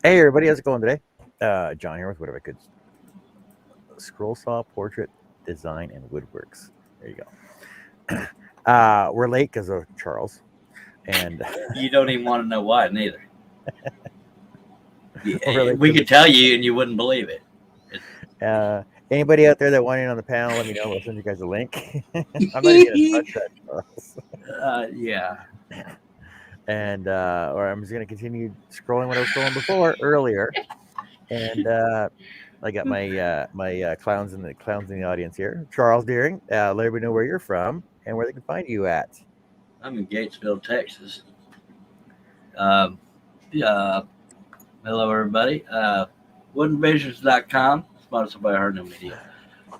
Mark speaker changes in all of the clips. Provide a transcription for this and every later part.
Speaker 1: Hey everybody, how's it going today? John here with What If I Could Scroll Saw Portrait Design and Woodworks. There you go. We're late because of Charles, and
Speaker 2: You don't even want to know why, neither.
Speaker 1: we're late
Speaker 2: We
Speaker 1: 'cause
Speaker 2: could tell you, and you wouldn't believe it.
Speaker 1: anybody out there that wanted in on the panel, let me know. We'll send you guys a link. I'm not even gonna touch that, Charles.
Speaker 2: Yeah.
Speaker 1: And or I'm just gonna continue scrolling what I was scrolling before earlier, and I got my clowns in the audience here. Charles Deering, let everybody know where you're from and where they can find you at.
Speaker 2: I'm in Gatesville, Texas. Um, uh, Hello, everybody. Woodenvisions.com, sponsored by Hard New Media.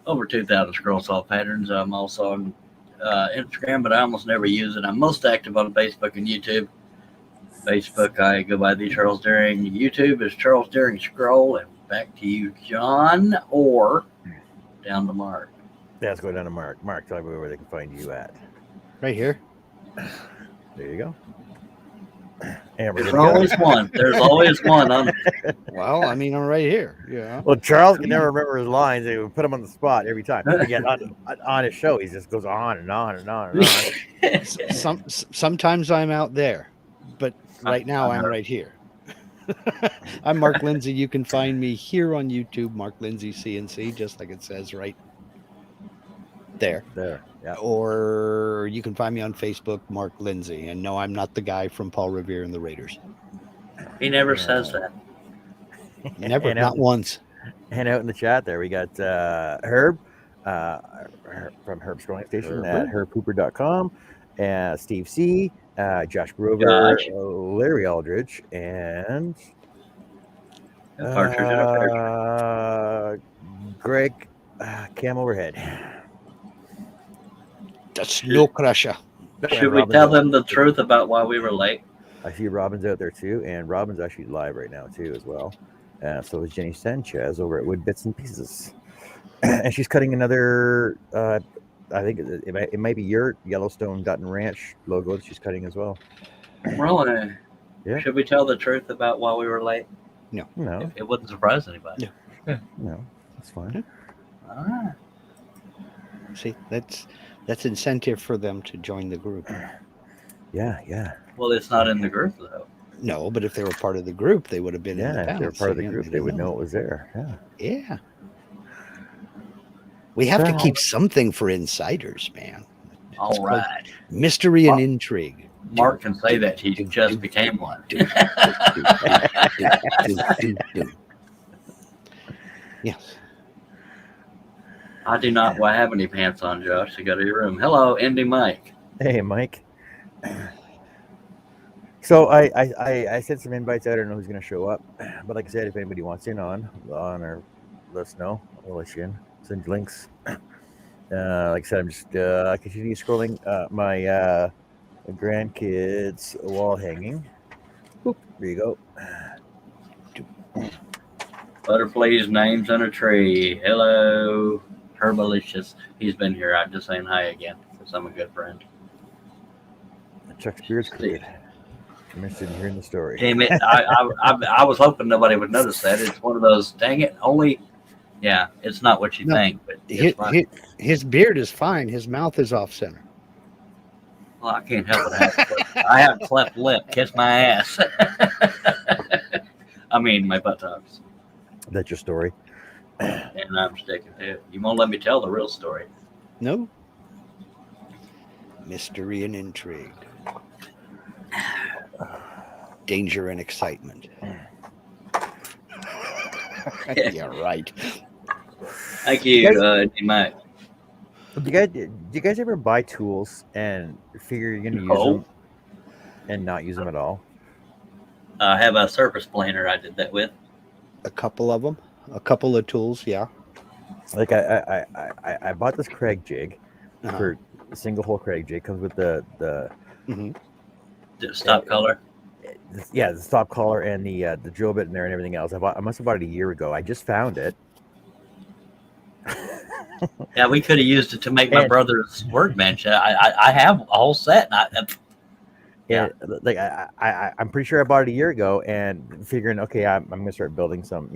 Speaker 2: Over 2,000 scroll saw patterns. I'm also on Instagram, but I almost never use it. I'm most active on Facebook and YouTube. Facebook, I go by the Charles Deering. YouTube is Charles Deering Scroll. And back to you, John, or down to Mark.
Speaker 1: Yeah, let's go down to Mark. Mark, tell everybody where they can find you at.
Speaker 3: Right here.
Speaker 1: There you go. And we're
Speaker 2: There's
Speaker 1: gonna go.
Speaker 2: always one. There's always one.
Speaker 3: Well, I mean, I'm right here. Yeah.
Speaker 1: Well, Charles can never remember his lines. They would put him on the spot every time. Again, on his show, he just goes on and on and on and on.
Speaker 3: Sometimes I'm out there, but right now I'm right here. I'm Mark Lindsay. You can find me here on YouTube, Mark Lindsay CNC, just like it says right there.
Speaker 1: There, yeah.
Speaker 3: Or you can find me on Facebook, Mark Lindsay. And no, I'm not the guy from Paul Revere and the Raiders.
Speaker 2: He never says that.
Speaker 3: Never, not once.
Speaker 1: And out in the chat there, we got Herb from Herb's Scrolling Station at herbpooper.com, Steve C., Josh Grover, Larry Aldridge, and Greg Cam Overhead.
Speaker 3: The Snow Crusher.
Speaker 2: Should we tell them the truth about why we were late?
Speaker 1: I see Robin's out there too, and Robin's actually live right now too as well. So is Jenny Sanchez over at Wood Bits and Pieces, and she's cutting another. I think it might be your Yellowstone Dutton Ranch logo that she's cutting as well.
Speaker 2: Really?
Speaker 1: Yeah.
Speaker 2: Should we tell the truth about why we were late?
Speaker 3: No.
Speaker 2: It wouldn't surprise anybody.
Speaker 1: No, that's fine.
Speaker 2: All right.
Speaker 3: See, that's incentive for them to join the group.
Speaker 1: Yeah.
Speaker 2: Well, it's not in the group though.
Speaker 3: No, but if they were part of the group, they would have been in the
Speaker 1: if they're part of the group, they would know it was there.
Speaker 3: Yeah. We have to keep something for insiders, man.
Speaker 2: All right.
Speaker 3: Mystery and intrigue.
Speaker 2: Mark can say that he just became one.
Speaker 3: Yes.
Speaker 2: I do not have any pants on, Josh, to go to your room. Hello, Indy Mike.
Speaker 1: Hey, Mike. So I sent some invites out. I don't know who's going to show up, but like I said, if anybody wants in on or let us know. I'll let you in. Send links. Like I said, I'm just continue scrolling my grandkids wall hanging. Boop, there you go.
Speaker 2: Butterflies, names on a tree. Hello, Herbalicious. He's been here. I'm just saying hi again because I'm a good friend.
Speaker 1: Chuck Spears created. I'm interested in hearing the story.
Speaker 2: Damn it! I was hoping nobody would notice that. It's one of those. Dang it! Yeah, it's not what you think. But
Speaker 3: his beard is fine. His mouth is off center.
Speaker 2: Well, I can't help it. I have cleft lip. Kiss my ass. I mean, my buttocks.
Speaker 1: That's your story.
Speaker 2: And I'm sticking to it. You won't let me tell the real story.
Speaker 3: No. Mystery and intrigue. Danger and excitement. Yeah, right.
Speaker 2: Thank you, Mike.
Speaker 1: Do you guys ever buy tools and figure you're going to use them and not use them at all?
Speaker 2: I have a surface planer I did that with.
Speaker 3: A couple of them. A couple of tools, yeah.
Speaker 1: Like I bought this Craig jig for a single hole Craig jig. Comes with the
Speaker 2: stop collar.
Speaker 1: Yeah, the stop collar and the drill bit in there and everything else. I must have bought it a year ago. I just found it.
Speaker 2: Yeah, we could have used it to make my brother's workbench. I have a whole set. Yeah.
Speaker 1: like I'm pretty sure I bought it a year ago, and figuring, okay, I'm gonna start building some,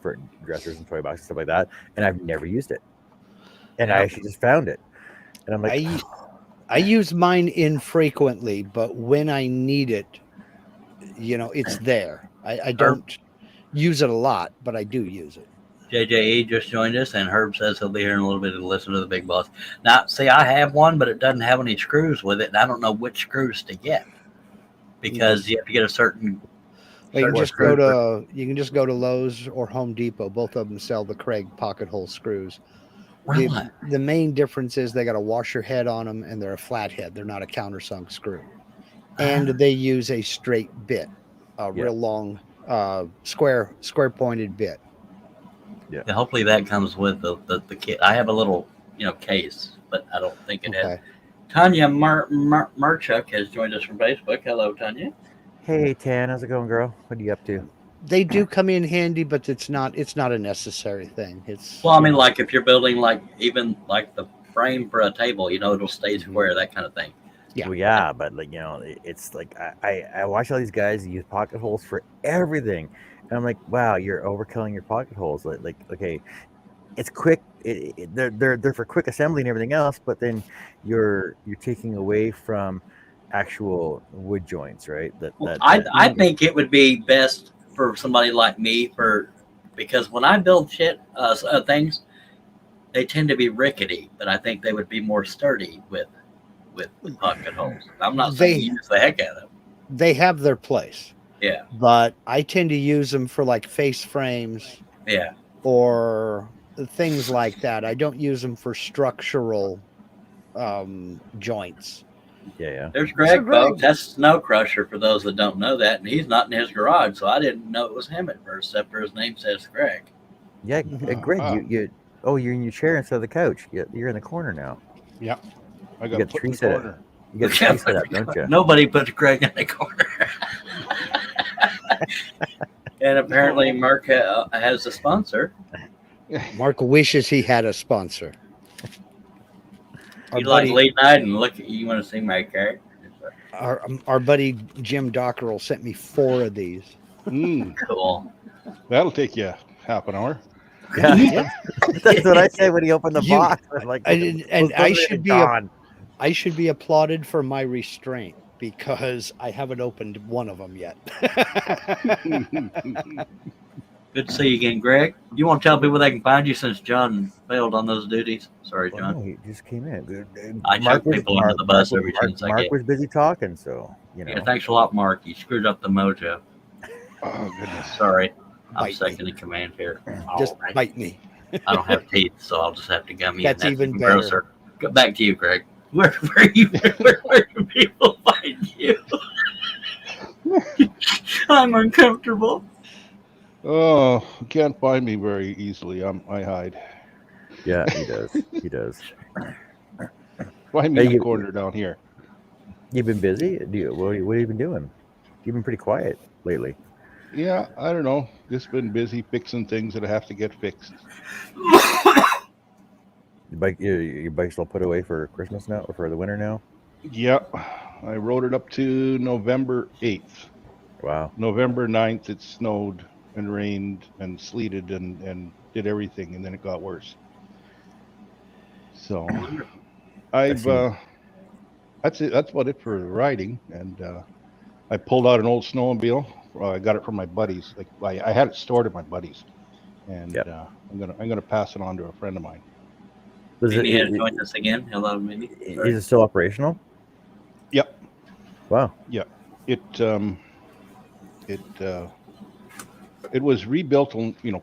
Speaker 1: for dressers and toy boxes, stuff like that, and I've never used it, and I
Speaker 2: Yep.
Speaker 1: actually just found it, and I'm like,
Speaker 3: I use mine infrequently, but when I need it, it's there. I
Speaker 2: Herb
Speaker 3: don't use it a lot, but I do use it.
Speaker 2: JJE just joined us, and Herb says he'll be here in a little bit to listen to the big boss. Now, see, I have one, but it doesn't have any screws with it, and I don't know which screws to get because you have to get a certain.
Speaker 3: Well, you can
Speaker 2: certain
Speaker 3: just go
Speaker 2: screw.
Speaker 3: to Lowe's or Home Depot. Both of them sell the Craig pocket hole screws. The
Speaker 2: Really?
Speaker 3: the main difference is they got a washer head on them, and they're a flathead. They're not a countersunk screw, and they use a straight bit, a
Speaker 1: Yeah.
Speaker 3: real long square pointed bit.
Speaker 2: Yeah, hopefully that comes with the kit. I have a little case, but I don't think it has.
Speaker 3: Okay.
Speaker 2: Tanya Marchuk has joined us from Facebook. Hello, Tanya.
Speaker 1: hey Tan, how's it going, girl? What are you up to?
Speaker 3: They do come in handy, but it's not a necessary thing. It's
Speaker 2: Well, I mean, like if you're building like even like the frame for a table, it'll stay square, that kind of thing.
Speaker 3: Yeah.
Speaker 1: Well, yeah, but like it's like I watch all these guys use pocket holes for everything, and I'm like, wow, you're overkilling your pocket holes. Like okay, it's quick. They're for quick assembly and everything else, but then you're taking away from actual wood joints, right?
Speaker 2: Well, I think it would be best for somebody like me because when I build things, they tend to be rickety, but I think they would be more sturdy with pocket holes. I'm not saying use the heck out of them.
Speaker 3: They have their place.
Speaker 2: Yeah.
Speaker 3: But I tend to use them for like face frames.
Speaker 2: Yeah.
Speaker 3: Or things like that. I don't use them for structural joints.
Speaker 1: Yeah.
Speaker 2: There's Greg, folks. That's Snow Crusher for those that don't know that, and he's not in his garage, so I didn't know it was him at first, except for his name says Greg.
Speaker 1: Yeah, Greg, you're in your chair instead of the couch. You're in the corner now.
Speaker 4: Yep. I
Speaker 1: You
Speaker 4: got
Speaker 1: got
Speaker 4: put
Speaker 1: tree
Speaker 4: in the
Speaker 1: set
Speaker 4: corner.
Speaker 1: up. You got tree set up, don't you?
Speaker 2: Nobody puts Greg in the corner. And apparently Mark has a sponsor.
Speaker 3: Mark wishes he had a sponsor.
Speaker 2: You like late night and look. You want to see my character?
Speaker 3: Our buddy Jim Dockerel sent me 4 of these.
Speaker 2: Cool.
Speaker 4: That'll take you half an hour.
Speaker 1: Yeah. That's what I said when he opened the box. I was like,
Speaker 3: I should be applauded for my restraint because I haven't opened one of them yet.
Speaker 2: Good to see you again, Greg. You want to tell people they can find you since John failed on those duties? Sorry, John.
Speaker 1: No, he just came in.
Speaker 2: I chuck people under the bus every chance I get.
Speaker 1: Mark was busy talking, so
Speaker 2: Yeah, thanks a lot, Mark. You screwed up the mojo.
Speaker 4: Oh goodness.
Speaker 2: Sorry, I'm second in command here.
Speaker 3: Just bite me.
Speaker 2: I don't have teeth, so I'll just have to gum you.
Speaker 3: That's even better.
Speaker 2: Grosser. Go back to you, Greg. Where do people find you? I'm uncomfortable.
Speaker 4: Oh, you can't find me very easily. I hide.
Speaker 1: Yeah, he does. He does.
Speaker 4: Find me in the corner down here.
Speaker 1: You've been busy? What have you been doing? You've been pretty quiet lately.
Speaker 4: Yeah, I don't know. Just been busy fixing things that I have to get fixed.
Speaker 1: Your bike's all put away for Christmas now, or for the winter now?
Speaker 4: Yep. I rode it up to November 8th.
Speaker 1: Wow.
Speaker 4: November 9th, it snowed and rained and sleeted and did everything, and then it got worse. So that's about it for riding. And I pulled out an old snowmobile. I got it from my buddies. Like I had it stored at my buddies, and I'm gonna pass it on to a friend of mine.
Speaker 2: Mimi has joined us again. Hello, Mimi.
Speaker 1: Is it still operational?
Speaker 4: Yep.
Speaker 1: Wow.
Speaker 4: Yeah. It was rebuilt,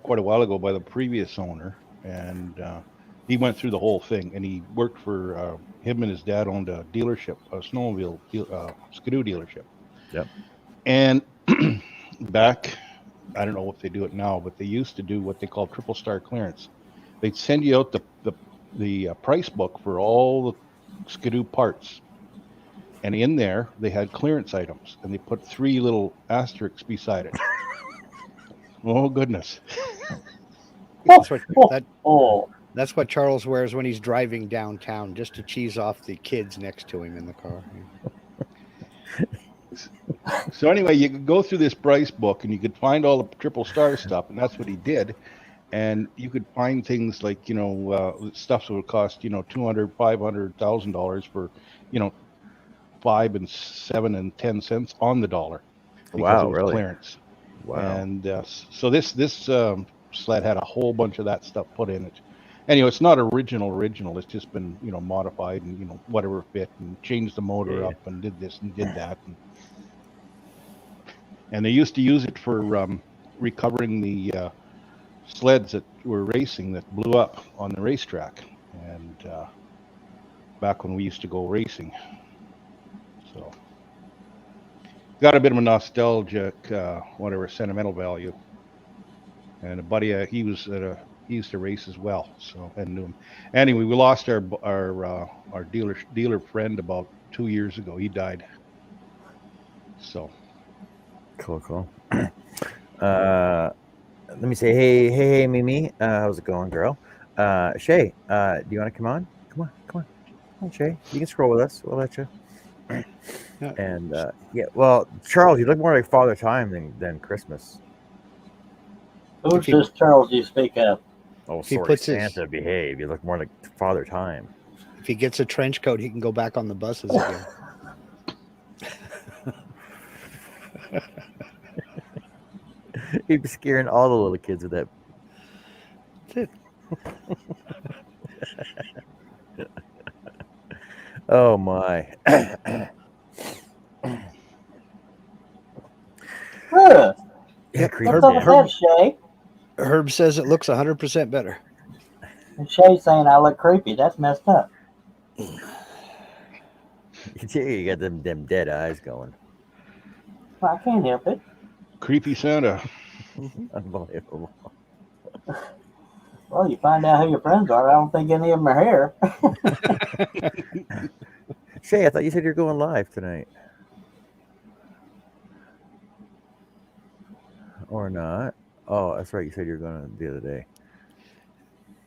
Speaker 4: quite a while ago by the previous owner, and he went through the whole thing. And he worked for him and his dad owned a dealership, a snowmobile skidoo dealership.
Speaker 1: Yep.
Speaker 4: And back, I don't know if they do it now, but they used to do what they call triple star clearance. They'd send you out the price book for all the skidoo parts, and in there they had clearance items, and they put 3 little asterisks beside it. Oh goodness!
Speaker 3: That's what Charles wears when he's driving downtown, just to cheese off the kids next to him in the car.
Speaker 4: So anyway, you could go through this price book and you could find all the triple star stuff, and that's what he did. And you could find things like stuff that would cost $200, $500,000 for 5 and 7 and 10 cents on the dollar because it
Speaker 1: Wow,
Speaker 4: was
Speaker 1: really?
Speaker 4: clearance.
Speaker 1: Wow.
Speaker 4: And so this sled had a whole bunch of that stuff put in it. Anyway, it's not original. It's just been modified and whatever fit and changed the motor
Speaker 1: Yeah.
Speaker 4: up and did this and did that. And they used to use it for recovering the sleds that were racing that blew up on the racetrack. And back when we used to go racing, so got a bit of a nostalgic, whatever, sentimental value. And a buddy, he used to race as well, so and knew him. Anyway, we lost our dealer friend about 2 years ago. He died. So
Speaker 1: Cool. Let me say, hey, Mimi. How's it going, girl? Shay, do you want to come on? Come on, Shay. You can scroll with us. We'll let you. And well, Charles, you look more like Father Time than Christmas.
Speaker 2: Who's this Charles you speak of?
Speaker 1: Oh,
Speaker 3: If he
Speaker 1: sorry,
Speaker 3: puts his-
Speaker 1: Santa, behave. You look more like Father Time.
Speaker 3: If he gets a trench coat, he can go back on the buses again.
Speaker 1: He'd be scaring all the little kids with that. Oh my.
Speaker 2: Huh.
Speaker 1: Yeah, creepy.
Speaker 2: What's up with that, Shay?
Speaker 3: Herb says it looks 100% better.
Speaker 2: And Shay's saying I look creepy. That's messed up.
Speaker 1: You got them dead eyes going.
Speaker 2: Well, I can't help it.
Speaker 4: creepy Santa.
Speaker 1: Unbelievable.
Speaker 2: Well, you find out who your friends are. I don't think any of them are here.
Speaker 1: Shay, I thought you said you're going live tonight. Or not. Oh, that's right. You said you were going the other day.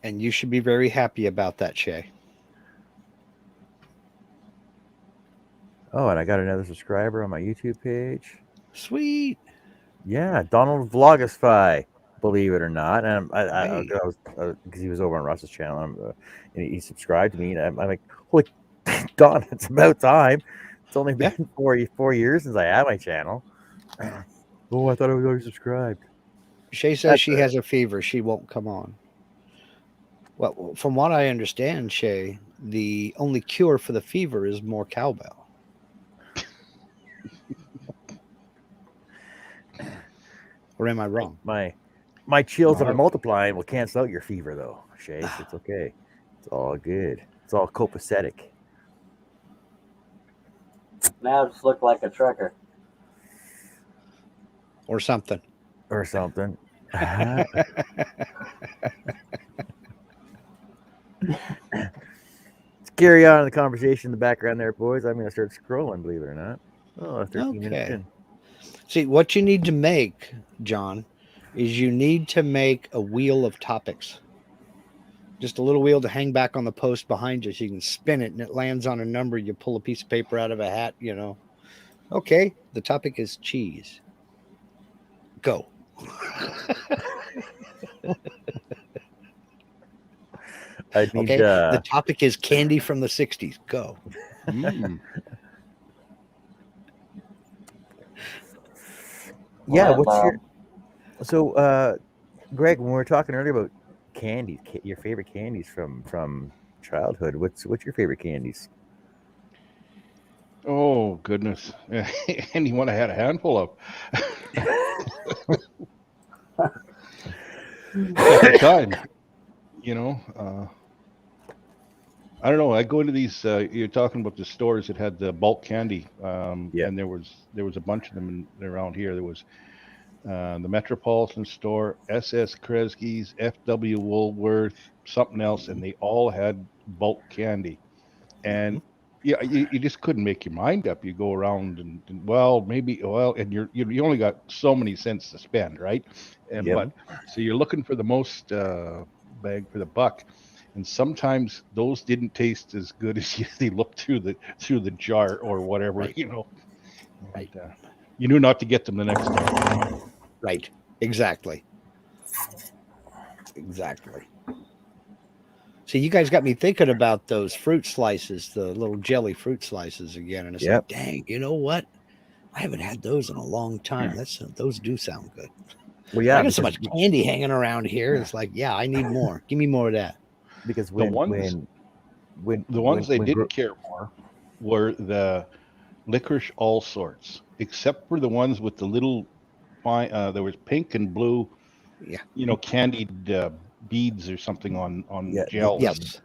Speaker 3: And you should be very happy about that, Shay.
Speaker 1: Oh, and I got another subscriber on my YouTube page.
Speaker 3: Sweet.
Speaker 1: Yeah, Donald Vlogify, believe it or not. And
Speaker 3: Hey.
Speaker 1: because he was over on Russ's channel, and he subscribed to me, and I'm like, holy, Don, it's about time. It's only been 4 years since I had my channel. Oh, I thought I was already subscribed.
Speaker 3: Shay says she has a fever. She won't come on. Well, from what I understand, Shay, the only cure for the fever is more cowbell. Or am I wrong?
Speaker 1: My chills that are multiplying will cancel out your fever, though, Shay. So it's okay. It's all good. It's all copacetic.
Speaker 2: Now I just look like a trucker.
Speaker 3: Or something.
Speaker 1: Or something. Let's carry on the conversation in the background there, boys. I'm going to start scrolling, believe it or not. Oh, 13 minutes in.
Speaker 3: See, what you need to make, John, is you need to make a wheel of topics. Just a little wheel to hang back on the post behind you so you can spin it and it lands on a number. You pull a piece of paper out of a hat, Okay, the topic is cheese. Go. The topic is candy from the 60s. Go.
Speaker 1: Yeah, Greg, when we were talking earlier about candies, your favorite candies from childhood, what's your favorite candies?
Speaker 4: Oh goodness. Anyone I had a handful of. At the time, I don't know. I go into these. You're talking about the stores that had the bulk candy, and there was a bunch of them around here. There was the Metropolitan Store, SS Kresge's, FW Woolworth, something else, and they all had bulk candy. And yeah, you just couldn't make your mind up. You go around and and you only got so many cents to spend, right? And but so you're looking for the most bang for the buck. And sometimes those didn't taste as good as they looked through the jar or whatever,
Speaker 3: Right. Right.
Speaker 4: And, you knew not to get them the next day.
Speaker 3: Right. Exactly. Exactly. So you guys got me thinking about those fruit slices, the little jelly fruit slices again. And it's
Speaker 1: Yep.
Speaker 3: like, dang, you know what? I haven't had those in a long time. Those do sound good.
Speaker 1: Well,
Speaker 3: I
Speaker 1: yeah,
Speaker 3: got so much candy hanging around here. It's like, yeah, I need more. Give me more of that.
Speaker 1: because
Speaker 4: The ones they didn't care for were the licorice all sorts, except for the ones with the little fine. There was pink and blue,
Speaker 3: Yeah.
Speaker 4: Candied beads or something on
Speaker 1: Yeah,
Speaker 4: gels.
Speaker 3: Yes.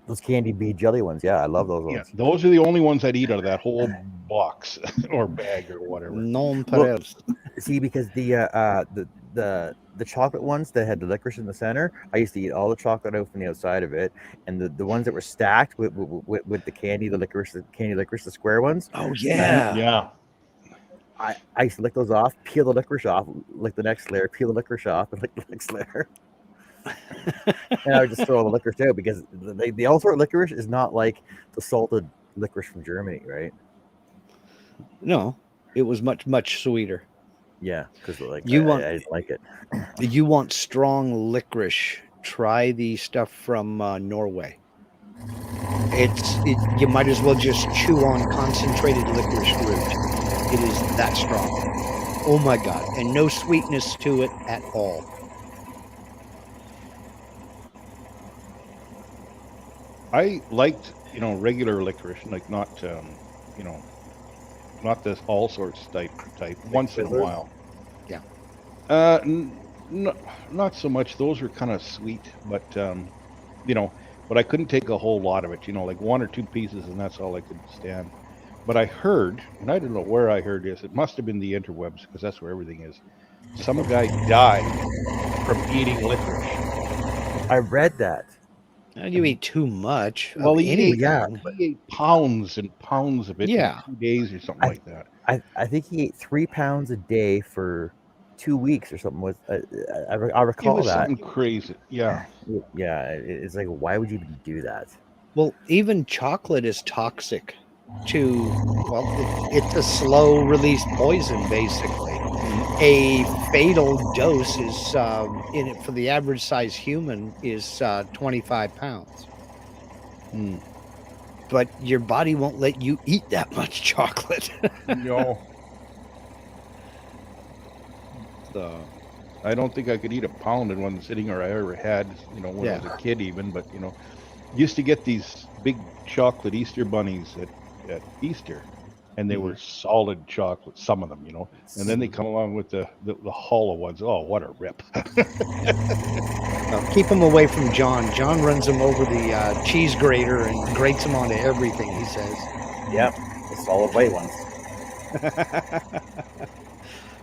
Speaker 1: those candy bead jelly ones. Yeah, I love those
Speaker 4: Yeah,
Speaker 1: ones.
Speaker 4: those are the only ones I'd eat out of that whole box or bag or whatever.
Speaker 3: Nonpareils.
Speaker 1: See, because the chocolate ones that had the licorice in the center, I used to eat all the chocolate out from the outside of it, and the ones that were stacked with the candy, the square ones.
Speaker 3: Oh yeah.
Speaker 4: Yeah.
Speaker 1: I used to lick those off, peel the licorice off, lick the next layer, peel the licorice off, and lick the next layer. And I would just throw the licorice out because the all sort licorice is not like the salted licorice from Germany, right?
Speaker 3: No, it was much, much sweeter.
Speaker 1: Yeah, because I didn't like it.
Speaker 3: You want strong licorice, try the stuff from Norway. You might as well just chew on concentrated licorice root. It is that strong. Oh my God. And no sweetness to it at all.
Speaker 4: I liked, regular licorice, like not, not this all sorts type. Once in a while.
Speaker 3: Yeah.
Speaker 4: Not so much. Those are kind of sweet, but but I couldn't take a whole lot of it. Like one or two pieces, and that's all I could stand. But I heard, and I don't know where I heard this. It must have been the interwebs because that's where everything is. Some guy died from eating licorice.
Speaker 1: I read that.
Speaker 3: You eat too much.
Speaker 4: Well, he ate pounds and pounds of it in 2 days or something like that.
Speaker 1: I think he ate 3 pounds a day for 2 weeks or something. I recall that.
Speaker 4: Something crazy. Yeah.
Speaker 1: Yeah. It's like, why would you do that?
Speaker 3: Well, even chocolate is toxic it's a slow release poison, basically. A fatal dose is in it for the average size human is 25 pounds. But your body won't let you eat that much chocolate.
Speaker 4: No.
Speaker 3: So
Speaker 4: I don't think I could eat a pound in one sitting, or I ever had, when I was a kid even, but used to get these big chocolate Easter bunnies at Easter, and they were solid chocolate, some of them, and then they come along with the hollow ones. Oh, what a rip.
Speaker 3: Keep them away from John. John runs them over the cheese grater and grates them onto everything, he says.
Speaker 1: Yep, the solid white ones.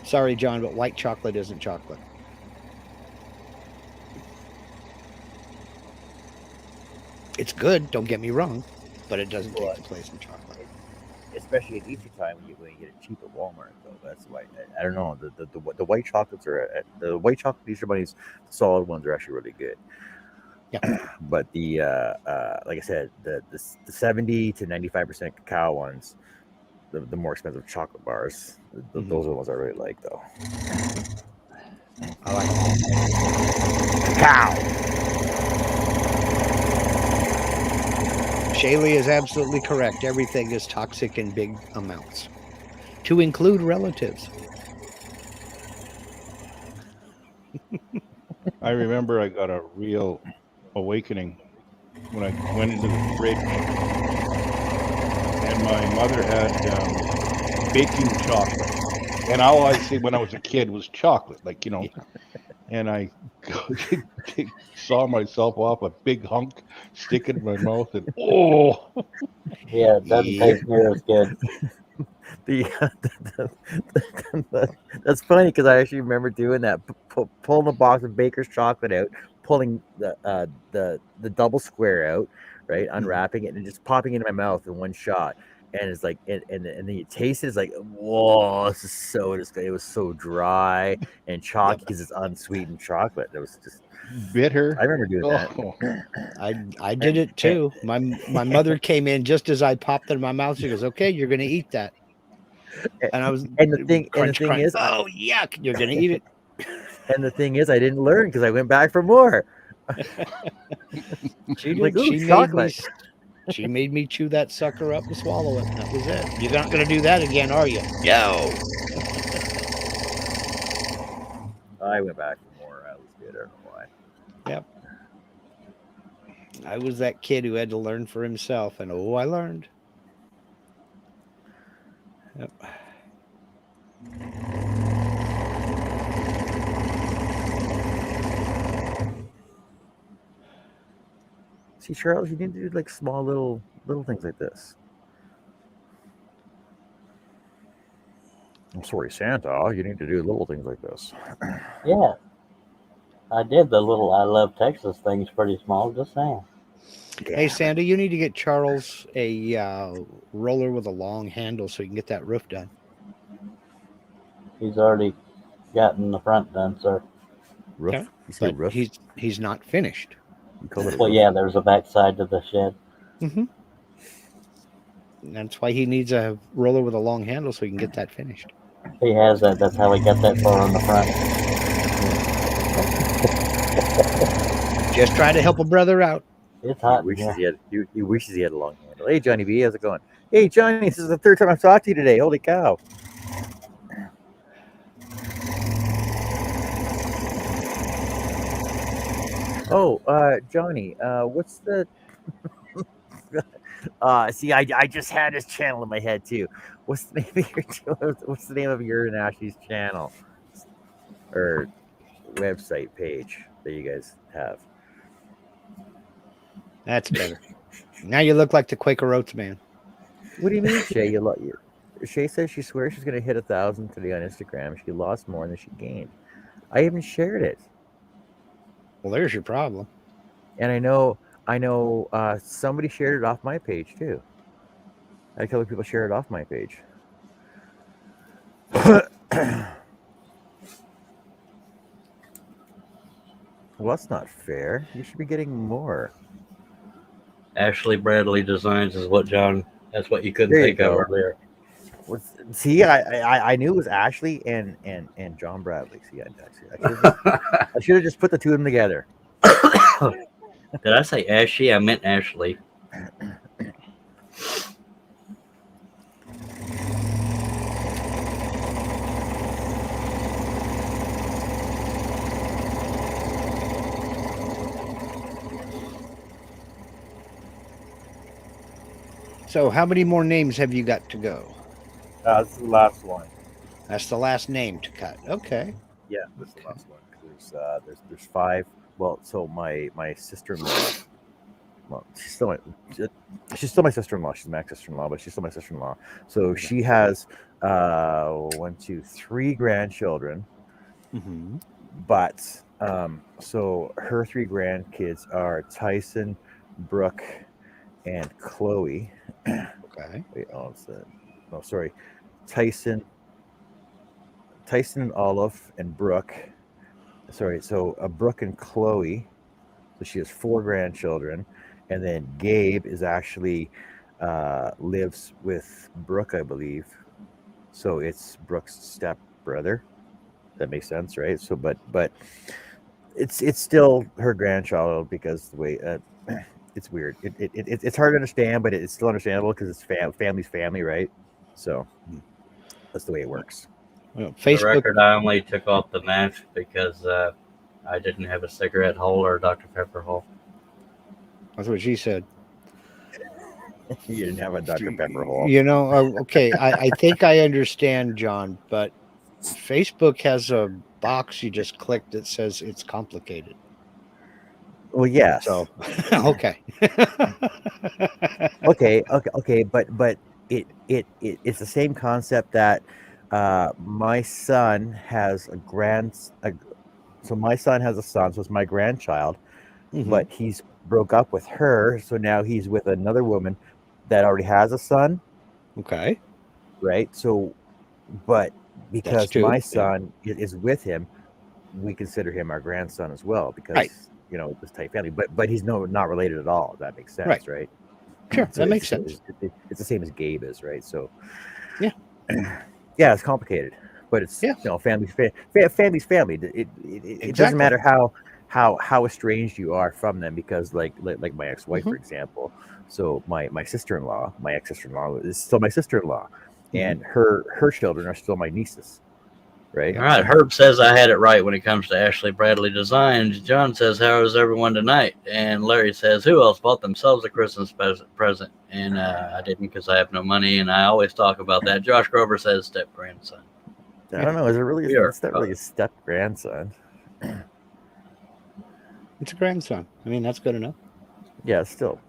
Speaker 3: Sorry, John, but white chocolate isn't chocolate. It's good, don't get me wrong, but it doesn't take the place in chocolate.
Speaker 1: Especially at Easter time when you get it cheap at Walmart, though. That's why I don't know. The white chocolates the white chocolate Easter bunnies, the solid ones are actually really good.
Speaker 3: Yeah.
Speaker 1: But the like I said, the 70 to 95% cacao ones, the more expensive chocolate bars, those are the ones I really like, though.
Speaker 3: I like
Speaker 1: Cacao.
Speaker 3: Shaylee is absolutely correct. Everything is toxic in big amounts, to include relatives.
Speaker 4: I remember I got a real awakening when I went into the fridge, and my mother had baking chocolate. And all I see when I was a kid was chocolate, and I saw myself off a big hunk, stick it in my mouth, and
Speaker 2: yeah, it doesn't taste near as good.
Speaker 1: That's funny because I actually remember doing that, pulling a box of Baker's chocolate out, pulling the double square out, right, unwrapping it and just popping it in my mouth in one shot. And it's like, and then you taste it. It's like, whoa, this is so disgusting. It was so dry and chalky because it's unsweetened chocolate. It was just
Speaker 4: bitter.
Speaker 1: I remember doing that.
Speaker 3: I did it too. My mother came in just as I popped it in my mouth. She goes, "Okay, you're going to eat that." And I was
Speaker 1: And the thing
Speaker 3: crunch.
Speaker 1: is,
Speaker 3: Oh yuck! You're gonna eat it.
Speaker 1: and the thing is, I didn't learn because I went back for more.
Speaker 3: She
Speaker 1: Like,
Speaker 3: did.
Speaker 1: ooh,
Speaker 3: She made me.
Speaker 1: chocolate.
Speaker 3: She made me chew that sucker up and swallow it. That was it. You're not gonna do that again, are you? Yo.
Speaker 1: I went back for more. I was good. I don't know why.
Speaker 3: Yep. I was that kid who had to learn for himself, and oh, I learned. Yep.
Speaker 1: See, Charles, you need to do like small little things like this. I'm sorry, Santa. You need to do little things like this.
Speaker 2: Yeah, I did the little I Love Texas things pretty small, just saying.
Speaker 3: Hey, Santa, you need to get Charles a roller with a long handle so you can get that roof done.
Speaker 2: He's already gotten the front done, sir.
Speaker 1: Roof?
Speaker 3: Okay.
Speaker 1: You say
Speaker 3: But
Speaker 1: roof?
Speaker 3: he's not finished.
Speaker 1: You call it a
Speaker 2: Well,
Speaker 1: roof?
Speaker 2: yeah, there's a backside to the shed.
Speaker 3: Mm-hmm. That's why he needs a roller with a long handle so he can get that finished.
Speaker 2: He has that. That's how he got that far on the front.
Speaker 3: Just try to help a brother out.
Speaker 2: It's
Speaker 1: He
Speaker 2: hot in
Speaker 1: wishes
Speaker 2: here.
Speaker 1: he wishes he had a long handle. Hey, Johnny B, how's it going? Hey, Johnny, this is the third time I've talked to you today. Holy cow! Oh, Johnny, what's the? See, I just had his channel in my head too. What's the name of what's the name of your and Ashley's channel or website page that you guys have?
Speaker 3: That's better. Now you look like the Quaker Oats man.
Speaker 1: What do you mean, Shay? Shay says she swears she's going to hit 1,000 today on Instagram. She lost more than she gained. I haven't shared it,
Speaker 3: Well, there's your problem.
Speaker 1: and I know somebody shared it off my page too. I had a couple of people share it off my page. Well, that's not fair. You should be getting more.
Speaker 2: Ashley Bradley Designs is what John. That's what you couldn't
Speaker 1: There you
Speaker 2: think of
Speaker 1: go.
Speaker 2: earlier.
Speaker 1: See, I knew it was Ashley and John Bradley. See, I should have just put the two of them together.
Speaker 2: Did I say Ashy? I meant Ashley.
Speaker 3: So, how many more names have you got to go?
Speaker 1: This is the last one.
Speaker 3: That's the last name to cut. Okay.
Speaker 1: Yeah, this is the last one. There's 5. Well, so my sister-in-law. Well, she's still my sister-in-law. She's my sister-in-law, but she's still my sister-in-law. So she has 1, 2, 3 grandchildren.
Speaker 3: Mm-hmm.
Speaker 1: But so her 3 grandkids are Tyson, Brooke, and Chloe.
Speaker 3: Okay.
Speaker 1: Wait, sorry. Tyson, Olive, and Brooke. Sorry, so Brooke and Chloe. So she has 4 grandchildren, and then Gabe is actually lives with Brooke, I believe. So it's Brooke's step brother. That makes sense, right? So, but it's still her grandchild because the way it's weird. It's hard to understand, but it's still understandable because it's family's family, right? So that's the way it works.
Speaker 3: Well,
Speaker 2: For the
Speaker 3: Facebook.
Speaker 2: record, I only took off the mask because I didn't have a cigarette hole or a Dr. Pepper hole.
Speaker 3: That's what she said.
Speaker 1: You didn't have a Dr. Pepper hole.
Speaker 3: You know, okay. I think I understand, John, but Facebook has a box you just click that says it's complicated.
Speaker 1: Well, yes.
Speaker 3: So, okay.
Speaker 1: okay, but it's the same concept that my son has so my son has a son, so it's my grandchild,
Speaker 3: Mhm.
Speaker 1: but he's broke up with her, so now he's with another woman that already has a son,
Speaker 3: Okay.
Speaker 1: right? So, but because
Speaker 3: two,
Speaker 1: my
Speaker 3: yeah.
Speaker 1: son is with him, we consider him our grandson as well because
Speaker 3: Right.
Speaker 1: you know this tight family. But he's not related at all. If that makes sense, right?
Speaker 3: Sure,
Speaker 1: So
Speaker 3: that makes
Speaker 1: it's
Speaker 3: sense.
Speaker 1: It's the same as Gabe is, right? So
Speaker 3: Yeah.
Speaker 1: Yeah, it's complicated, but it's
Speaker 3: Yeah.
Speaker 1: family's family's family. It doesn't
Speaker 3: Exactly.
Speaker 1: matter how estranged you are from them, because like my ex-wife, for example. So my sister-in-law, my ex-sister-in-law, is still my sister-in-law, and her children are still my nieces, right?
Speaker 2: All right. Herb says I had it right when it comes to Ashley Bradley Designs. John says, how is everyone tonight? And Larry says, who else bought themselves a Christmas present? And I didn't, because I have no money, and I always talk about that. Josh Grover says step grandson.
Speaker 1: I don't know. Is it really?
Speaker 2: We are
Speaker 1: It's not really a step grandson.
Speaker 3: It's a grandson. I mean, that's good enough.
Speaker 1: Yeah, still,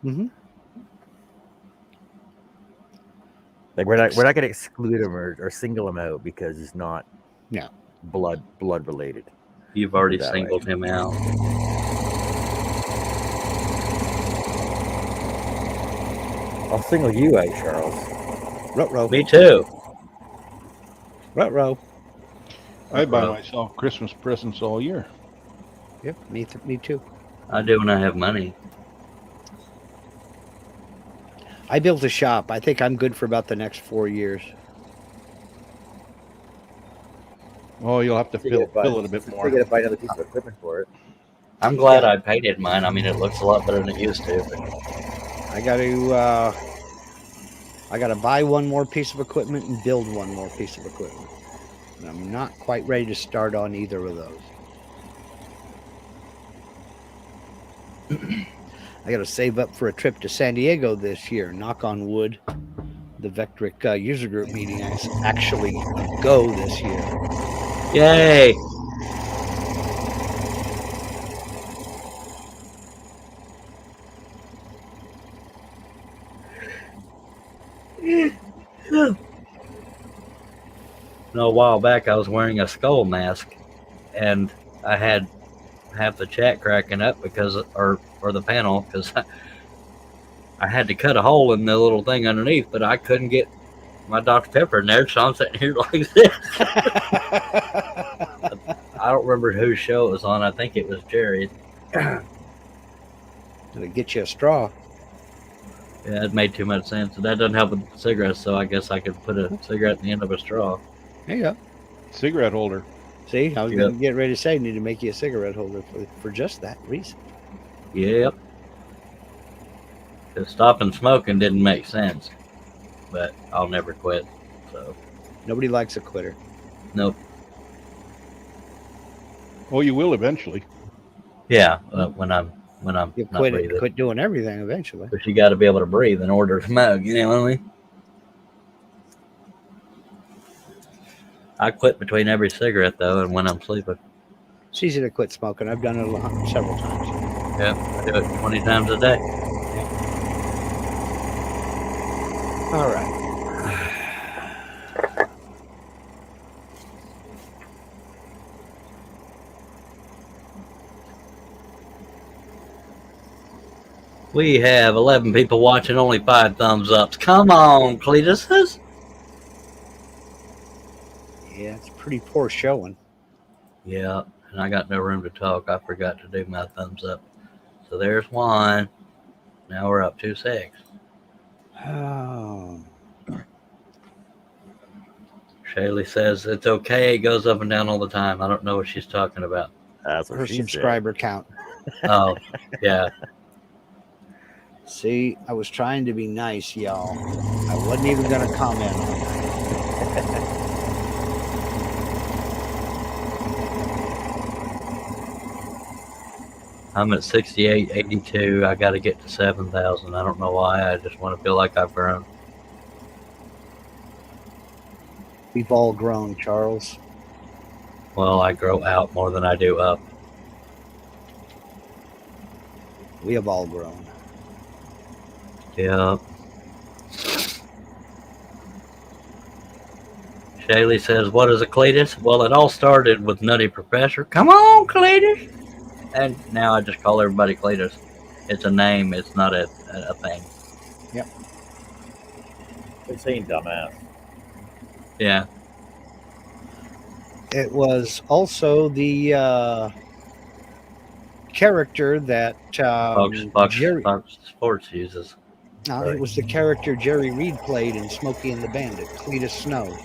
Speaker 3: Mm-hmm.
Speaker 1: like we're not going to exclude him or single him out because he's not blood related.
Speaker 2: You've already
Speaker 1: That
Speaker 2: singled him out.
Speaker 1: I'll single you out, Charles.
Speaker 3: Ruh-roh.
Speaker 2: Me too.
Speaker 3: Ruh-roh.
Speaker 4: I buy myself Christmas presents all year.
Speaker 3: Yep, me too.
Speaker 2: I do when I have money.
Speaker 3: I built a shop. I think I'm good for about the next 4 years.
Speaker 4: Oh, you'll have to fill it a bit more.
Speaker 1: You got to buy another piece of equipment for it.
Speaker 2: I'm glad I painted mine. I mean, it looks a lot better than it used to. But
Speaker 3: I got to buy one more piece of equipment and build one more piece of equipment. And I'm not quite ready to start on either of those. I got to save up for a trip to San Diego this year. Knock on wood. The Vectric user group meeting actually go this year.
Speaker 2: yay! A while back, I was wearing a skull mask, and I had half the chat cracking up because, or the panel, because I had to cut a hole in the little thing underneath, but I couldn't get my Dr. Pepper in there, so I'm sitting here like this. I don't remember whose show it was on. I think it was Jerry's.
Speaker 3: Did it get you a straw?
Speaker 2: Yeah, it made too much sense. That doesn't help with cigarettes, so I guess I could put a cigarette in the end of a straw.
Speaker 3: There you go.
Speaker 4: Cigarette holder.
Speaker 3: See, I was going to get ready to say, I need to make you a cigarette holder for just that reason.
Speaker 2: Yep. Because stopping smoking didn't make sense, but I'll never quit. So
Speaker 3: Nobody likes a quitter.
Speaker 2: nope.
Speaker 4: Oh, you will eventually.
Speaker 2: Yeah, when I'm
Speaker 3: You
Speaker 2: not breathing.
Speaker 3: quit doing everything eventually.
Speaker 2: But you got to be able to breathe in order to smoke. You know what I mean? I quit between every cigarette though, and when I'm sleeping.
Speaker 3: It's easy to quit smoking. I've done it several times.
Speaker 2: Yeah, I do it 20 times a day.
Speaker 3: All right.
Speaker 2: We have 11 people watching, only 5 thumbs ups. Come on, Cletus.
Speaker 3: Yeah, it's pretty poor showing.
Speaker 2: Yeah, and I got no room to talk. I forgot to do my thumbs up. So there's one. Now we're up to 6.
Speaker 3: Oh.
Speaker 2: Shaylee says it's okay. It goes up and down all the time. I don't know what she's talking about.
Speaker 1: That's what
Speaker 3: Her
Speaker 1: she said.
Speaker 3: subscriber count.
Speaker 2: Oh, yeah.
Speaker 3: See, I was trying to be nice, y'all. I wasn't even going to comment on that.
Speaker 2: I'm at 6882. I got to get to 7,000. I don't know why. I just want to feel like I've grown.
Speaker 3: We've all grown, Charles.
Speaker 2: Well, I grow out more than I do up.
Speaker 3: We have all grown.
Speaker 2: Yeah. Shaylee says, what is a Cletus? Well, it all started with Nutty Professor. Come on, Cletus! And now I just call everybody Cletus. It's a name. It's not a thing.
Speaker 3: Yep.
Speaker 1: It's saying dumbass.
Speaker 2: Yeah.
Speaker 3: It was also the character that
Speaker 2: Fox
Speaker 3: Jerry,
Speaker 2: Sports uses.
Speaker 3: It was the character Jerry Reed played in Smokey and the Bandit, Cletus Snow.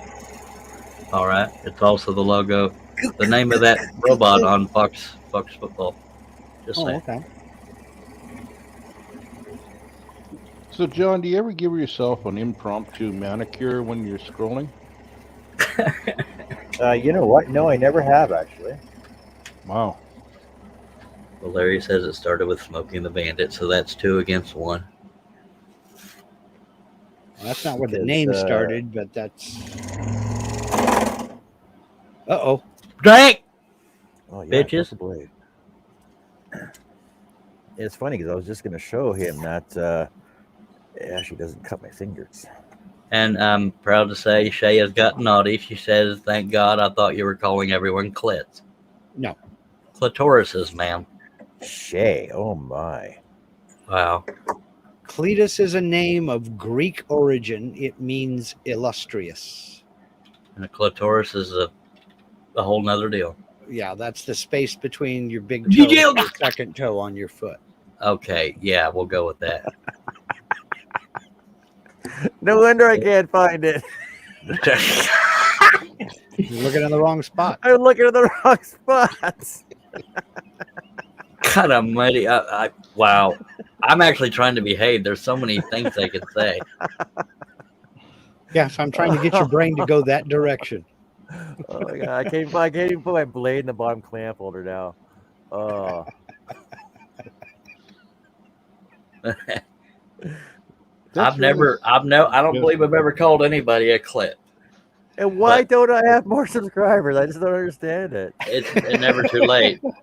Speaker 2: All right. It's also the logo, the name of that robot on Fox Football. Just saying.
Speaker 3: Okay.
Speaker 4: So, John, do you ever give yourself an impromptu manicure when you're scrolling?
Speaker 1: You know what? No, I never have actually.
Speaker 4: Wow.
Speaker 2: Well, Larry says it started with Smokey and the Bandit, so that's 2 against 1.
Speaker 3: Well, that's not where the
Speaker 1: Because,
Speaker 3: name started, but that's. Uh-oh.
Speaker 2: Drink!
Speaker 1: Oh yeah,
Speaker 2: Bitches.
Speaker 1: Purple Blade. It's funny because I was just going to show him that it actually doesn't cut my fingers.
Speaker 2: And I'm proud to say Shay has got naughty. She says, thank God, I thought you were calling everyone clits.
Speaker 3: No.
Speaker 2: Clitorises, ma'am.
Speaker 1: Shay, oh my.
Speaker 2: Wow.
Speaker 3: Cletus is a name of Greek origin. It means illustrious.
Speaker 2: And a clitoris is a whole nother deal.
Speaker 3: Yeah, that's the space between your big toe and your second toe on your foot.
Speaker 2: Okay, yeah, we'll go with that.
Speaker 1: No wonder I can't find it.
Speaker 3: You're looking in the wrong spot.
Speaker 1: I'm looking at the wrong spots.
Speaker 2: God almighty. Wow. I'm actually trying to behave. There's so many things I could say.
Speaker 3: Yes, I'm trying to get your brain to go that direction.
Speaker 1: Oh my God, I can't even put my blade in the bottom clamp holder now. Oh.
Speaker 2: I don't believe I've ever called anybody a clit.
Speaker 1: And why don't I have more subscribers? I just don't understand it.
Speaker 2: It's never too late.
Speaker 3: Well,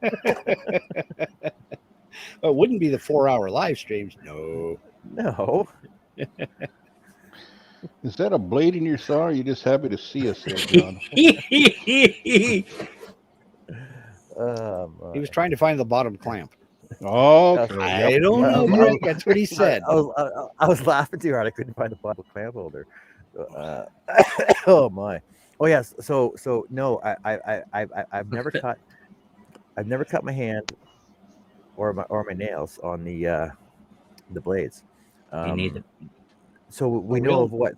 Speaker 3: it wouldn't be the 4-hour live streams. No.
Speaker 1: No.
Speaker 4: Is that a blade in your saw? Or are you just happy to see us there, John?
Speaker 3: He was trying to find the bottom clamp.
Speaker 4: Oh,
Speaker 3: I don't know, Greg. That's what he said.
Speaker 1: I was laughing too hard. I couldn't find the bottom clamp holder. Oh my. Oh yes. So no, I've never cut my hand or my nails on the blades.
Speaker 2: Me neither.
Speaker 1: So we know of what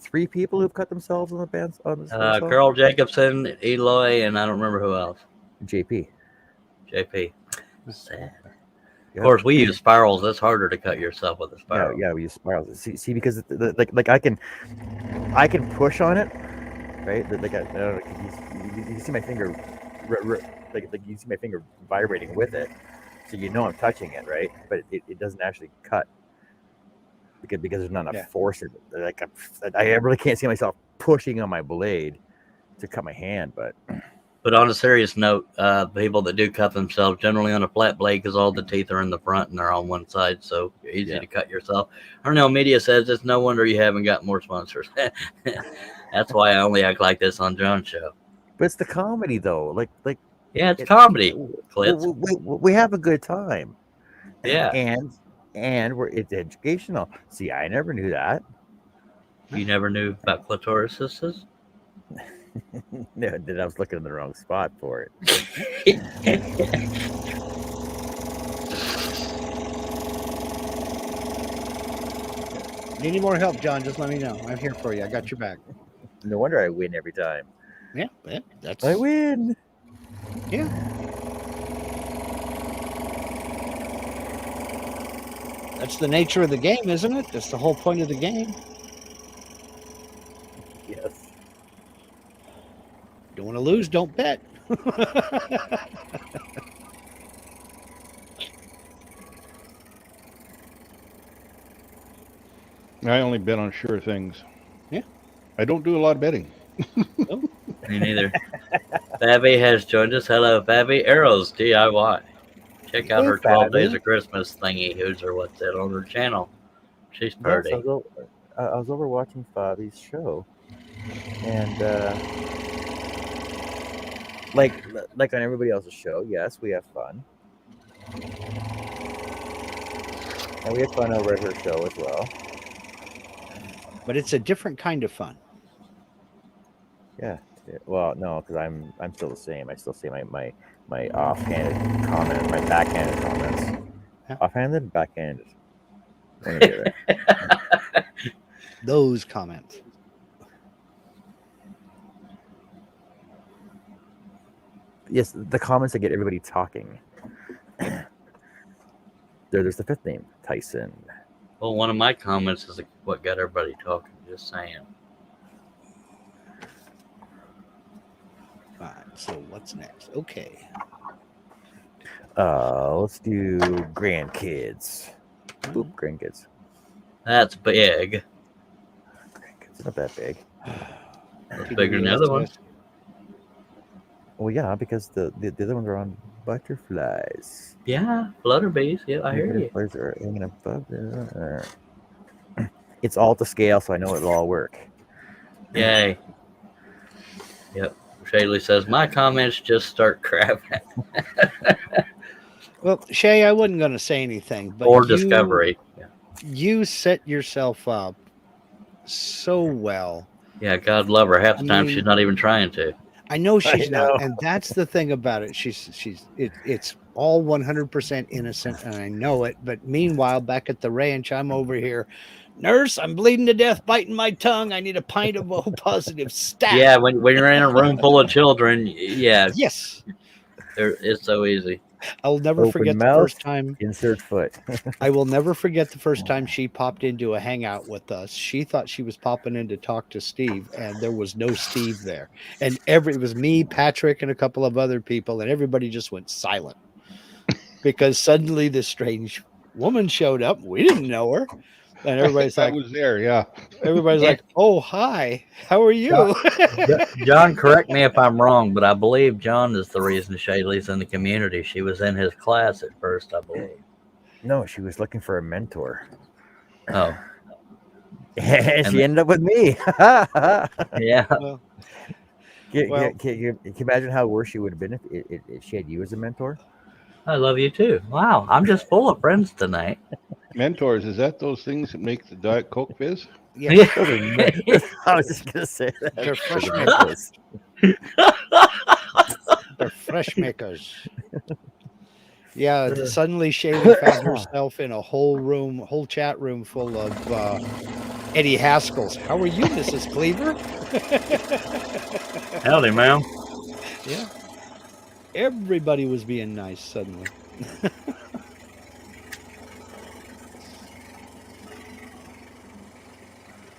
Speaker 1: 3 people who've cut themselves on the bands on this.
Speaker 2: Carl Jacobson, Eloy, and I don't remember who else.
Speaker 1: JP.
Speaker 2: Sad.
Speaker 1: Yeah.
Speaker 2: Of course, we use spirals. It's harder to cut yourself with a spiral.
Speaker 1: Yeah, we use spirals. See, because like I can push on it, right? Like I don't know, you see my finger, like you see my finger vibrating with it, so you know I'm touching it, right? But it doesn't actually cut because there's not enough force in it. Like I really can't see myself pushing on my blade to cut my hand, but.
Speaker 2: But on a serious note, people that do cut themselves generally on a flat blade because all the teeth are in the front and they're on one side, so easy to cut yourself. Arnell Media says it's no wonder you haven't got more sponsors. That's why I only act like this on John's show.
Speaker 1: But it's the comedy though, like
Speaker 2: yeah, it's comedy.
Speaker 1: We have a good time.
Speaker 2: Yeah,
Speaker 1: and it's educational. See, I never knew that.
Speaker 2: You never knew about clitorises?
Speaker 1: No, I was looking in the wrong spot for it.
Speaker 3: Need any more help, John? Just let me know. I'm here for you. I got your back.
Speaker 1: No wonder I win every time.
Speaker 3: Yeah, that's.
Speaker 1: I win.
Speaker 3: Yeah. That's the nature of the game, isn't it? That's the whole point of the game.
Speaker 1: Yes.
Speaker 3: Don't want to lose, don't bet.
Speaker 4: I only bet on sure things.
Speaker 3: Yeah.
Speaker 4: I don't do a lot of betting.
Speaker 3: No.
Speaker 2: Me neither. Fabby has joined us. Hello, Fabby. Arrows DIY. Check out her 12 Days of Christmas thingy. Who's or what's that on her channel? She's pretty.
Speaker 1: Yes, I was over watching Fabi's show, and like on everybody else's show, yes, we have fun, and we had fun over at her show as well.
Speaker 3: But it's a different kind of fun.
Speaker 1: Yeah. Well, no, because I'm still the same. I still say my offhanded comments, my backhanded comments.
Speaker 3: Yeah.
Speaker 1: Offhanded, backhanded. When I get there.
Speaker 3: Those comments.
Speaker 1: Yes, the comments that get everybody talking. There's the fifth name, Tyson.
Speaker 2: Well, one of my comments is what got everybody talking. Just saying.
Speaker 3: All right, so what's next? Okay.
Speaker 1: Let's do grandkids. Boop, grandkids.
Speaker 2: That's big.
Speaker 1: Grandkids, not that big.
Speaker 2: That's bigger than the other one.
Speaker 1: Well, yeah, because the other ones are on butterflies.
Speaker 2: Yeah, flutterbees. Yeah, I hear you.
Speaker 1: Butterflies are hanging above there. It's all to scale, so I know it'll all work.
Speaker 2: Yay. Yep. Shaylee says, my comments just start crapping.
Speaker 3: Well, Shay, I wasn't going to say anything, but
Speaker 2: Or Discovery. Yeah.
Speaker 3: You set yourself up so well.
Speaker 2: Yeah, God love her. Half the time
Speaker 3: mean,
Speaker 2: she's not even trying to.
Speaker 3: I know she's
Speaker 1: I know.
Speaker 3: not, and that's the thing about it. It's all 100% innocent, and I know it. But meanwhile, back at the ranch, I'm over here, nurse, I'm bleeding to death, biting my tongue. I need a pint of O positive stat.
Speaker 2: Yeah, when you're in a room full of children, yeah,
Speaker 3: Yes.
Speaker 2: it's so easy.
Speaker 3: I'll never
Speaker 1: Open
Speaker 3: forget
Speaker 1: mouth,
Speaker 3: the first time.
Speaker 1: Insert foot.
Speaker 3: I will never forget the first time she popped into a hangout with us. She thought she was popping in to talk to Steve, and there was no Steve there. And it was me, Patrick, and a couple of other people, and everybody just went silent because suddenly this strange woman showed up. We didn't know her, and everybody's
Speaker 4: I
Speaker 3: like,
Speaker 4: was there, yeah.
Speaker 3: everybody's like, "Oh, hi, how are you?"
Speaker 2: John, correct me if I'm wrong, but I believe John is the reason Shaylee's in the community. She was in his class at first, I believe.
Speaker 1: No, she was looking for a mentor.
Speaker 2: Oh,
Speaker 1: And she ended up with me.
Speaker 2: yeah.
Speaker 3: Well,
Speaker 1: Can you imagine how worse she would have been if she had you as a mentor?
Speaker 2: I love you too. Wow, I'm just full of friends tonight.
Speaker 4: Mentors, is that those things that make the Diet Coke fizz?
Speaker 3: yeah,
Speaker 1: I was just gonna say that.
Speaker 3: they're fresh
Speaker 1: Those are
Speaker 3: makers.
Speaker 1: mentors.
Speaker 3: They're fresh makers. Yeah, suddenly Shaylee found herself in a whole chat room full of Eddie Haskells. How are you, Mrs. Cleaver?
Speaker 2: Howdy, ma'am.
Speaker 3: Yeah. Everybody was being nice suddenly.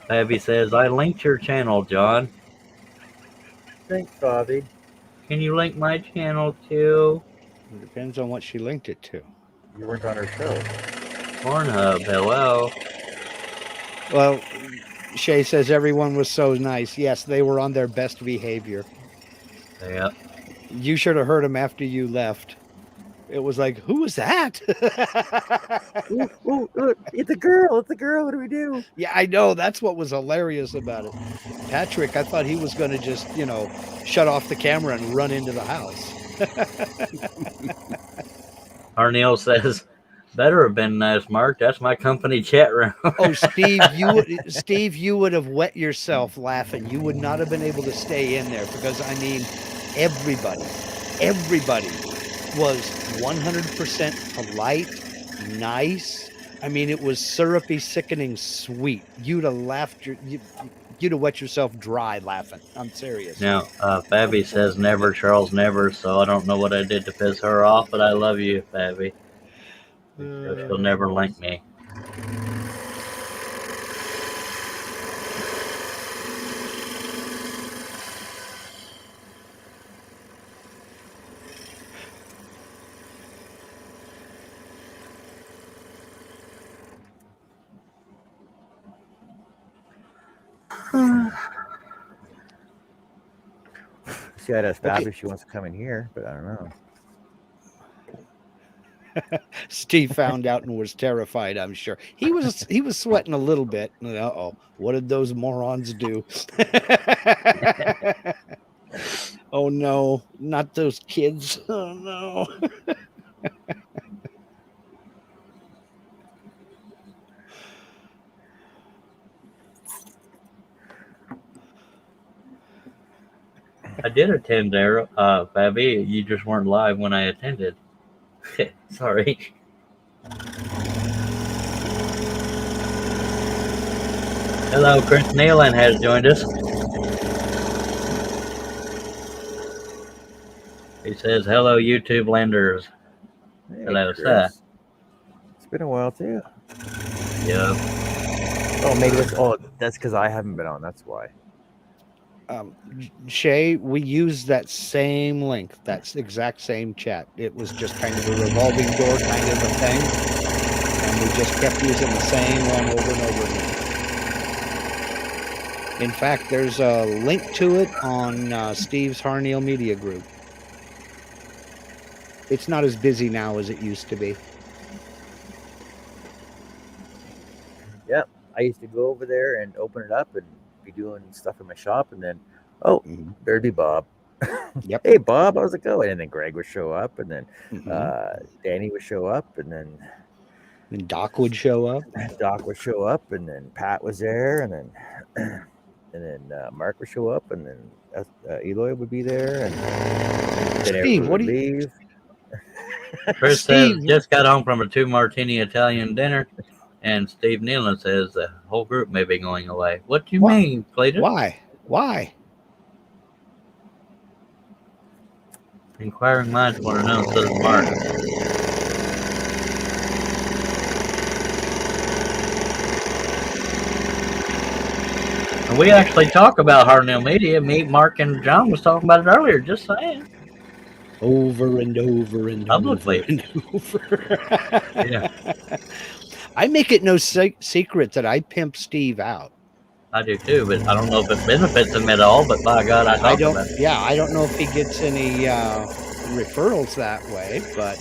Speaker 2: Abby says, I linked your channel, John.
Speaker 1: Thanks, Bobby.
Speaker 2: Can you link my channel too?
Speaker 3: It depends on what she linked it to.
Speaker 1: You weren't on her show.
Speaker 2: Pornhub, hello.
Speaker 3: Well, Shay says everyone was so nice. Yes, they were on their best behavior.
Speaker 2: Yeah.
Speaker 3: You should have heard them after you left. It was like, who was that?
Speaker 1: Ooh, look, it's a girl. It's a girl. What do we do?
Speaker 3: Yeah, I know. That's what was hilarious about it. Patrick, I thought he was going to just, shut off the camera and run into the house.
Speaker 2: Arneal says, better have been nice, Mark. That's my company chat room.
Speaker 3: Oh, Steve, you would have wet yourself laughing. You would not have been able to stay in there because, everybody was 100% polite, nice. It was syrupy, sickening, sweet. You'd have laughed. You'd have wet yourself dry laughing. I'm serious.
Speaker 2: Now, Fabby says never, Charles, never. So I don't know what I did to piss her off, but I love you, Fabby. She'll never link me.
Speaker 1: See, I'd ask Bobby if she wants to come in here, but I don't know.
Speaker 3: Steve found out and was terrified, I'm sure. He was sweating a little bit. Uh-oh, what did those morons do? Oh no, not those kids. Oh no.
Speaker 2: I did attend there, Fabby. You just weren't live when I attended. Sorry. Hello, Chris Nealon has joined us. He says, hello, YouTube lenders.
Speaker 1: Hey,
Speaker 2: Hello,
Speaker 1: Chris.
Speaker 2: sir.
Speaker 1: It's been a while too.
Speaker 2: Yep.
Speaker 1: Oh, maybe that's that's because I haven't been on. That's why.
Speaker 3: Shay, we used that same link, that exact same chat. It was just kind of a revolving door kind of a thing. And we just kept using the same one over and over again. In fact, there's a link to it on Steve's Harneal Media Group. It's not as busy now as it used to be.
Speaker 1: Yep. I used to go over there and open it up and be doing stuff in my shop, and then, oh,
Speaker 3: Mhm.
Speaker 1: there'd be Bob.
Speaker 3: Yep.
Speaker 1: Hey, Bob, how's it going? And then Greg would show up, and then
Speaker 3: Mhm.
Speaker 1: Danny would show up, and then
Speaker 3: And Doc would show up.
Speaker 1: Doc would show up, and then Pat was there, and then Mark would show up, and then Eloy would be there, and then
Speaker 3: Steve,
Speaker 1: everyone
Speaker 3: what
Speaker 1: would
Speaker 3: do you,
Speaker 1: leave.
Speaker 2: Chris
Speaker 3: Steve,
Speaker 2: says, just got home from a 2-martini Italian dinner. And Steve Nealon says the whole group may be going away. What do you
Speaker 3: What?
Speaker 2: mean, Clayton?
Speaker 3: why? Why?
Speaker 2: Inquiring minds want to know, says Mark. And we actually talk about Harneal Media. Me, Mark, and John was talking about it earlier. Just saying.
Speaker 3: Over and over and
Speaker 2: Publicly.
Speaker 3: over and over.
Speaker 2: Yeah.
Speaker 3: I make it no secret that I pimp Steve out.
Speaker 2: I do too, but I don't know if it benefits him at all. But by God, I talk about it.
Speaker 3: Yeah, I don't know if he gets any referrals that way, but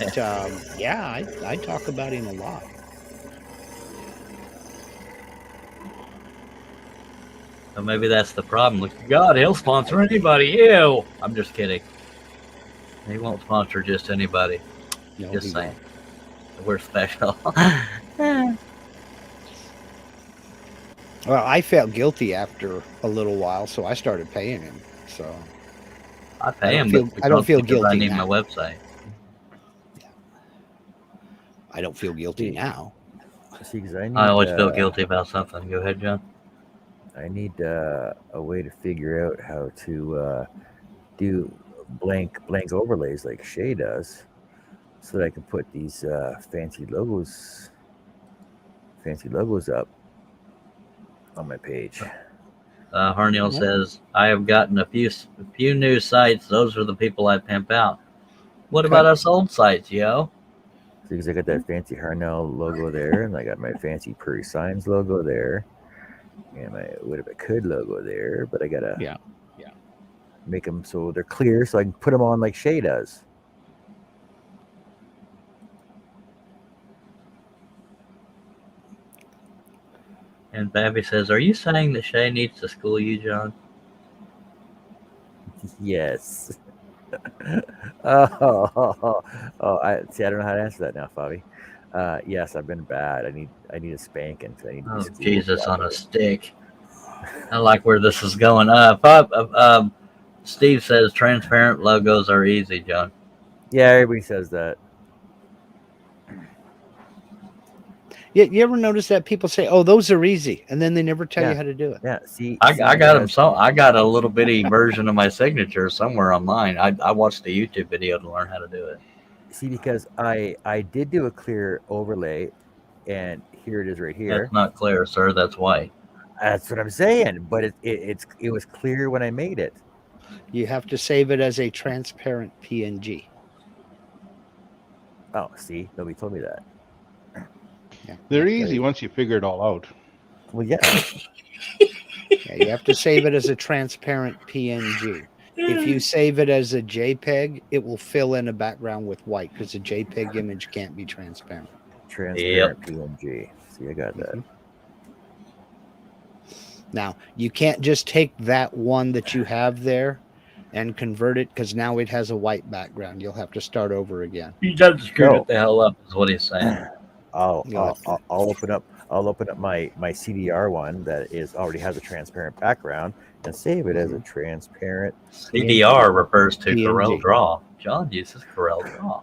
Speaker 3: yeah, I talk about him a lot.
Speaker 2: So maybe that's the problem. Look, God, he'll sponsor anybody. Ew. I'm just kidding. He won't sponsor just anybody.
Speaker 3: No,
Speaker 2: Just
Speaker 3: he
Speaker 2: saying.
Speaker 3: won't.
Speaker 2: We're special.
Speaker 3: Well, I felt guilty after a little while, so I started paying him. So
Speaker 2: I pay him,
Speaker 3: I don't feel
Speaker 2: because I
Speaker 3: guilty
Speaker 2: need
Speaker 3: now.
Speaker 2: my website.
Speaker 3: I don't feel guilty now.
Speaker 1: See, because I need.
Speaker 2: I always feel guilty about something. Go ahead, John.
Speaker 1: I need a way to figure out how to do blank overlays like Shay does, so that I can put these fancy logos up on my page.
Speaker 2: Harneal says, I have gotten a few new sites. Those are the people I pimp out. What about us old sites, yo?
Speaker 1: Because I got that fancy Harnell logo there, and I got my fancy Prairie Signs logo there, and my What If I Could logo there, but I gotta make them so they're clear, so I can put them on like Shay does.
Speaker 2: And Babby says, are you saying that Shay needs to school you, John?
Speaker 1: Yes. I don't know how to answer that now, Fabi. Yes, I've been bad. I need a spanking. I need to be
Speaker 2: Oh,
Speaker 1: schooled
Speaker 2: Jesus on a
Speaker 1: properly.
Speaker 2: stick. I like where this is going. Steve says transparent logos are easy, John.
Speaker 1: Yeah, everybody says that.
Speaker 3: You ever notice that people say, "Oh, those are easy," and then they never tell you how to do it?
Speaker 1: Yeah, see,
Speaker 2: I got them.
Speaker 1: guys,
Speaker 2: So I got a little bitty version of my signature somewhere online. I watched a YouTube video to learn how to do it.
Speaker 1: see, because I did do a clear overlay, and here it is right here.
Speaker 2: That's not clear, sir. That's white.
Speaker 1: That's what I'm saying. But it was clear when I made it.
Speaker 3: You have to save it as a transparent PNG.
Speaker 1: Oh, see, nobody told me that.
Speaker 3: Yeah.
Speaker 4: They're easy once you figure it all out.
Speaker 1: Well, yeah.
Speaker 3: Yeah, you have to save it as a transparent PNG. If you save it as a JPEG, it will fill in a background with white because a JPEG image can't be transparent.
Speaker 1: Transparent PNG. See, I got that.
Speaker 3: Now, you can't just take that one that you have there and convert it because now it has a white background. You'll have to start over again.
Speaker 2: You just screwed it the hell up, is what he's saying.
Speaker 1: I'll open up my CDR one that already has a transparent background and save it as a transparent
Speaker 2: CDR refers to
Speaker 3: PNG.
Speaker 2: Corel Draw. John uses Corel Draw.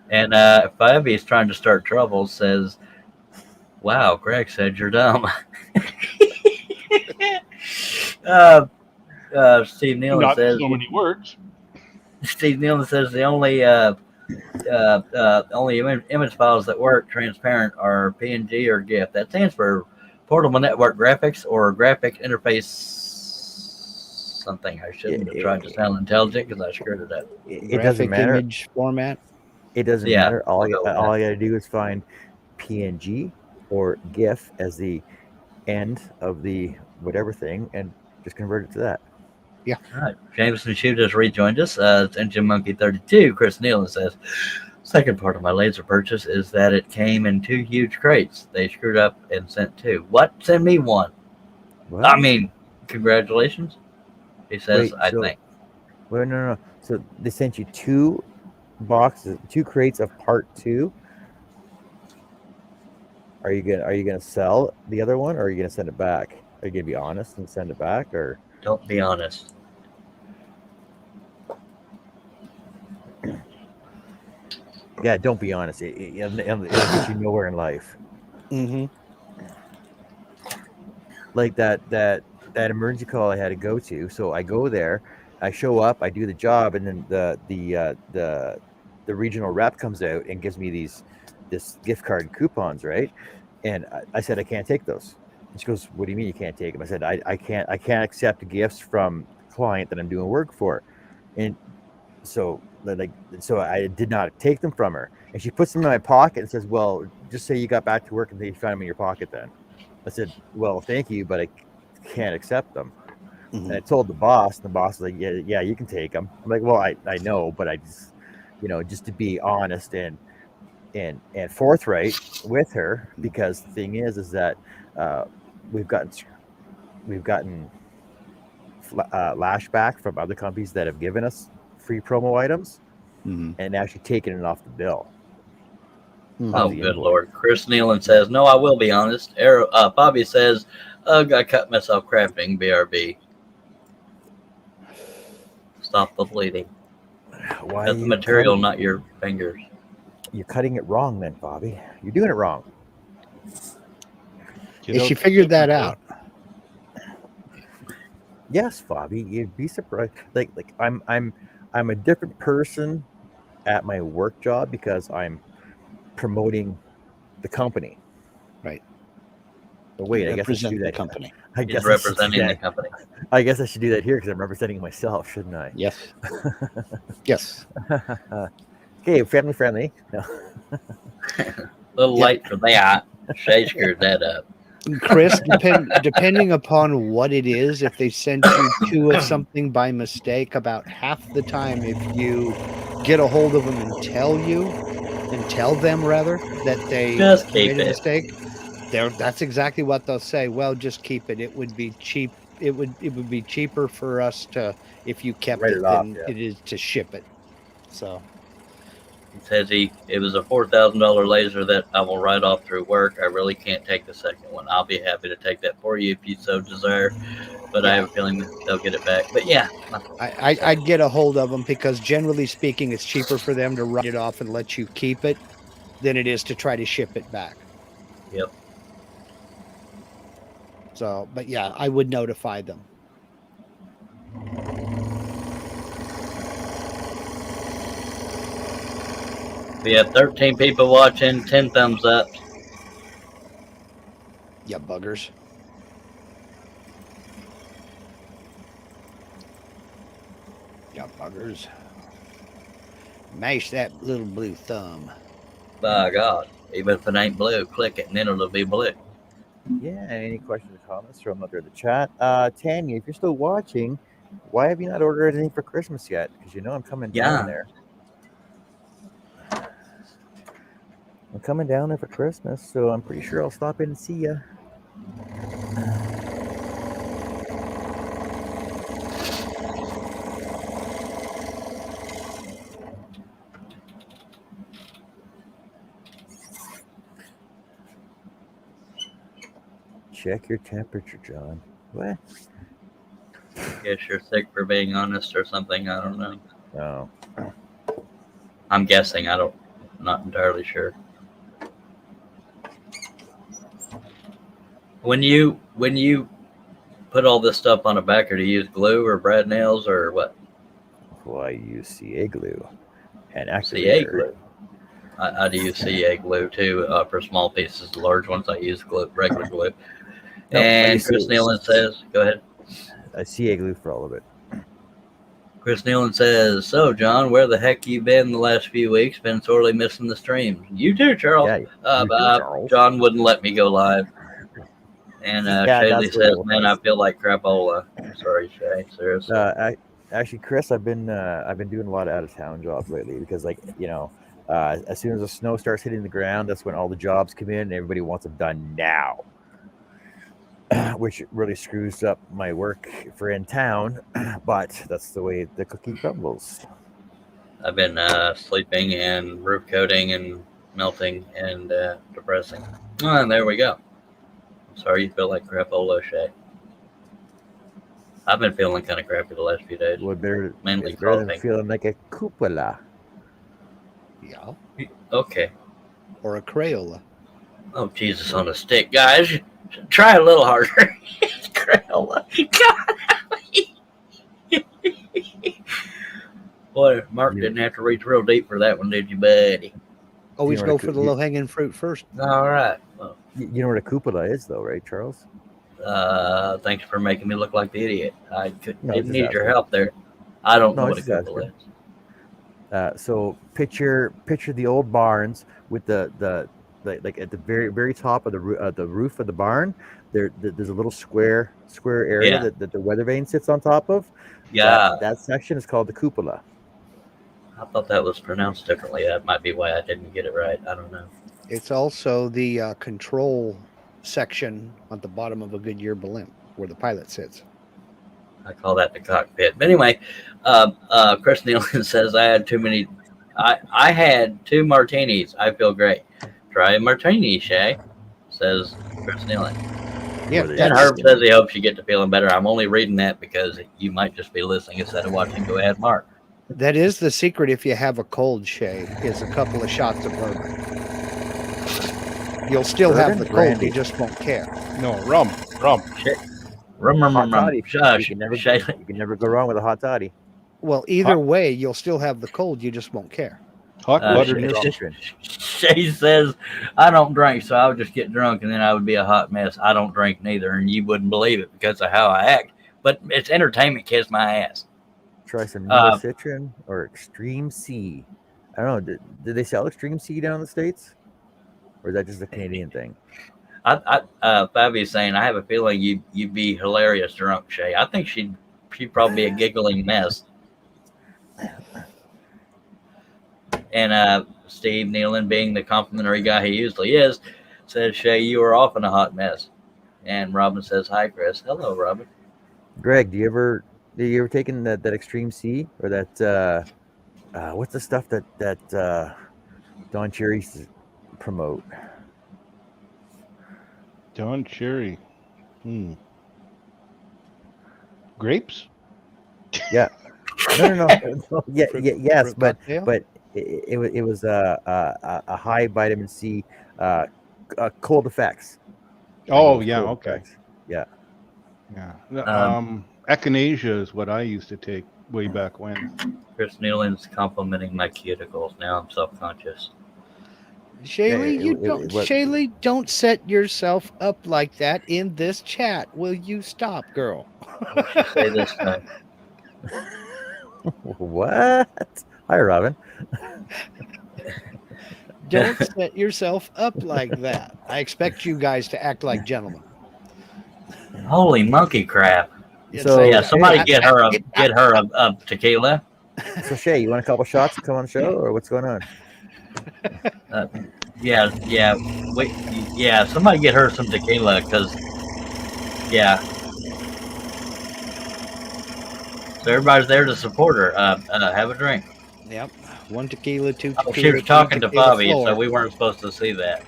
Speaker 2: And Fabi is trying to start trouble, says Wow, Greg said you're dumb. uh, Steve Nealon
Speaker 4: Not in
Speaker 2: says.
Speaker 4: so many words.
Speaker 2: Steve Nealon says the only image files that work transparent are PNG or GIF. That stands for Portable Network Graphics or Graphic Interface something. I shouldn't have tried to sound intelligent because I screwed it up.
Speaker 1: It doesn't
Speaker 3: Graphic
Speaker 1: matter.
Speaker 3: image format.
Speaker 1: It doesn't
Speaker 2: Yeah,
Speaker 1: matter. All
Speaker 2: I'll go with
Speaker 1: all
Speaker 2: that.
Speaker 1: I got to do is find PNG or GIF as the end of the whatever thing and just convert it to that.
Speaker 2: All right. Jameson Shoot has rejoined us. It's Engine Monkey 32. Chris Nealon says, second part of my laser purchase is that it came in 2 huge crates. They screwed up and sent 2. What? Send me 1.
Speaker 1: What?
Speaker 2: I mean, congratulations. He says,
Speaker 1: Wait,
Speaker 2: I
Speaker 1: so-
Speaker 2: think.
Speaker 1: Well, no. So they sent you 2 boxes, 2 crates of part 2. Are you gonna sell the other one, or are you gonna send it back? Are you gonna be honest and send it back, or?
Speaker 2: Don't be honest.
Speaker 1: Yeah, don't be honest. It'll get you nowhere in life.
Speaker 3: Mm-hmm.
Speaker 1: Like that emergency call I had to go to. So I go there, I show up, I do the job, and then the regional rep comes out and gives me this gift card coupons, right? And I said I can't take those. And she goes, "What do you mean you can't take them?" I said I can't accept gifts from the client that I'm doing work for, and so I did not take them from her, and she puts them in my pocket and says, "Well, just say you got back to work and you found them in your pocket then." I said, "Well, thank you, but I can't accept them."
Speaker 3: Mm-hmm.
Speaker 1: And I told the boss, and the boss was like, "Yeah, you can take them." I'm like, "Well, I know, but I just, just to be honest and forthright with her, because the thing is that we've gotten lashback from other companies that have given us free promo items
Speaker 3: Mm-hmm.
Speaker 1: and actually taken it off the bill."
Speaker 3: Mm-hmm.
Speaker 2: Oh,
Speaker 1: the
Speaker 2: good
Speaker 1: invoice.
Speaker 2: Lord. Chris Nealon says, no, I will be honest. Bobby says, ugh, I cut myself crafting, BRB. Stop the bleeding.
Speaker 1: Why
Speaker 2: Cut the material, not your fingers.
Speaker 1: You're cutting it wrong then, Bobby. You're doing it wrong.
Speaker 3: If she figured that out.
Speaker 1: Yes, Bobby, you'd be surprised. Like I'm a different person at my work job because I'm promoting the company.
Speaker 3: Right.
Speaker 1: But wait, I guess I should
Speaker 3: Represent
Speaker 1: do
Speaker 3: the
Speaker 1: that.
Speaker 3: company.
Speaker 1: I
Speaker 2: He's
Speaker 1: guess I should do
Speaker 2: representing the
Speaker 1: that.
Speaker 2: company.
Speaker 1: I guess I should do that here because I'm representing myself, shouldn't I?
Speaker 3: Yes. Yes.
Speaker 1: Okay, family friendly. No.
Speaker 2: Little
Speaker 3: Yeah.
Speaker 2: late for that. Shay screwed that up.
Speaker 3: Chris, depending upon what it is, if they sent you 2 of something by mistake, about half the time, if you get a hold of them and tell them rather that they
Speaker 2: Just keep
Speaker 3: made a
Speaker 2: it.
Speaker 3: mistake, that's exactly what they'll say. Well, just keep it. It would be cheap. It would be cheaper for us to if you kept
Speaker 1: Write
Speaker 3: it
Speaker 1: it off,
Speaker 3: than
Speaker 1: yeah.
Speaker 3: it is to ship it. So
Speaker 2: He says it was a $4,000 laser that I will write off through work. I really can't take the second one. I'll be happy to take that for you if you so desire, but I have a feeling they'll get it back. But yeah,
Speaker 3: I'd get a hold of them because generally speaking, it's cheaper for them to write it off and let you keep it than it is to try to ship it back.
Speaker 2: Yep.
Speaker 3: So, but yeah, I would notify them.
Speaker 2: We have 13 people watching, 10 thumbs up.
Speaker 3: Yeah, buggers. Yeah, buggers. Mash that little blue thumb.
Speaker 2: By God, even if it ain't blue, click it and then it'll be blue.
Speaker 1: Yeah, any questions or comments, throw them out there in the chat. Tanya, if you're still watching, why have you not ordered anything for Christmas yet? Because I'm coming down there. I'm coming down there for Christmas, so I'm pretty sure I'll stop in and see you. Check your temperature, John. What?
Speaker 2: Guess you're sick for being honest or something. I don't know.
Speaker 1: Oh.
Speaker 2: I'm guessing. I'm not entirely sure. When you put all this stuff on a backer, do you use glue or brad nails or what?
Speaker 1: Well, I use CA glue and
Speaker 2: CA
Speaker 1: activator.
Speaker 2: glue. I do use CA glue too for small pieces. The large ones I use glue, regular glue.
Speaker 1: No, I
Speaker 2: And
Speaker 1: use
Speaker 2: Chris Nealon says, go ahead.
Speaker 1: CA glue for all of it.
Speaker 2: Chris Nealon says, so John, where the heck you been the last few weeks? Been sorely missing the streams. You too, Charles.
Speaker 1: Yeah, you too, Charles.
Speaker 2: John wouldn't let me go live. And
Speaker 1: Yeah,
Speaker 2: Shaylee
Speaker 1: that's what
Speaker 2: says,
Speaker 1: it
Speaker 2: man, I
Speaker 1: was.
Speaker 2: feel like crapola. Sorry, Shay. Seriously.
Speaker 1: Actually, Chris, I've been doing a lot of out of town jobs lately because, like, as soon as the snow starts hitting the ground, that's when all the jobs come in and everybody wants them done now, which really screws up my work for in town. But that's the way the cookie crumbles.
Speaker 2: I've been sleeping and roof coating and melting and depressing. Oh, and there we go. Sorry you feel like crapola, Shay. I've been feeling kind of crappy the last few days.
Speaker 1: Well,
Speaker 2: Mainly
Speaker 1: it's better than
Speaker 2: coughing.
Speaker 1: feeling like a cupola.
Speaker 3: Yeah.
Speaker 2: Okay.
Speaker 3: Or a Crayola.
Speaker 2: Oh, Jesus on a stick. Guys, try a little harder. Crayola. God. Boy, Mark didn't have to reach real deep for that one, did you, buddy?
Speaker 3: Always go for the low-hanging fruit first.
Speaker 2: All right. Well,
Speaker 1: you know what a cupola is, though, right, Charles?
Speaker 2: Thanks for making me look like the idiot. I didn't need
Speaker 1: asking.
Speaker 2: your help there. I don't know what a cupola is.
Speaker 1: So picture the old barns with the like at the very top of the roof of the barn. There's a little square area that the weather vane sits on top of.
Speaker 2: Yeah,
Speaker 1: that section is called the cupola.
Speaker 2: I thought that was pronounced differently. That might be why I didn't get it right. I don't know.
Speaker 3: It's also the control section at the bottom of a Goodyear blimp where the pilot sits.
Speaker 2: I call that the cockpit. But anyway, Chris Nealon says I had too many. I had 2 martinis. I feel great. Try a martini, Shay, says Chris Nealon.
Speaker 3: Yeah,
Speaker 2: and Herb says he hopes you get to feeling better. I'm only reading that because you might just be listening instead of watching. Go ahead, Mark.
Speaker 3: That is the secret if you have a cold, Shay, is a couple of shots of bourbon. You'll still have the cold,
Speaker 1: brandy.
Speaker 3: you just won't care.
Speaker 4: No, rum.
Speaker 2: Shit. Rum.
Speaker 1: You can never go wrong with a hot toddy.
Speaker 3: Well, either way, you'll still have the cold, you just won't care.
Speaker 4: Hot buttered rum.
Speaker 2: Shay says, I don't drink, so I would just get drunk and then I would be a hot mess. I don't drink neither, and you wouldn't believe it because of how I act. But it's entertainment, kiss my ass.
Speaker 1: Try some Citron or Extreme C. I don't know. Did they sell Extreme C down in the States? Or is that just a Canadian thing?
Speaker 2: Fabi's saying, I have a feeling you'd be hilarious drunk, Shay. I think she'd probably be a giggling mess. And Steve Nealon, being the complimentary guy he usually is, says, Shay, you are often a hot mess. And Robin says, hi, Chris. Hello, Robin.
Speaker 1: Greg, do you ever taken that Extreme C or that what's the stuff that Don Cherry used to promote?
Speaker 4: Don Cherry. Grapes?
Speaker 1: Yeah. No. Yes, but it was a high vitamin C, cold effects.
Speaker 4: Oh yeah, okay.
Speaker 1: Effects. Yeah.
Speaker 4: Echinacea is what I used to take way back when.
Speaker 2: Chris Nealon's complimenting my cuticles. Now I'm self-conscious.
Speaker 3: Shaylee, Shaylee, don't set yourself up like that in this chat. Will you stop, girl?
Speaker 2: What should say this time?
Speaker 1: What? Hi, Robin.
Speaker 3: Don't set yourself up like that. I expect you guys to act like gentlemen.
Speaker 2: Holy monkey crap!
Speaker 1: So
Speaker 2: yeah, somebody get her a tequila.
Speaker 1: So Shay, you want a couple shots to come on the show, or what's going on?
Speaker 2: Somebody get her some tequila, because so everybody's there to support her. Have a drink.
Speaker 3: Yep, 1 tequila, 2 tequila.
Speaker 2: She was talking to Bobby, so we weren't supposed to see that.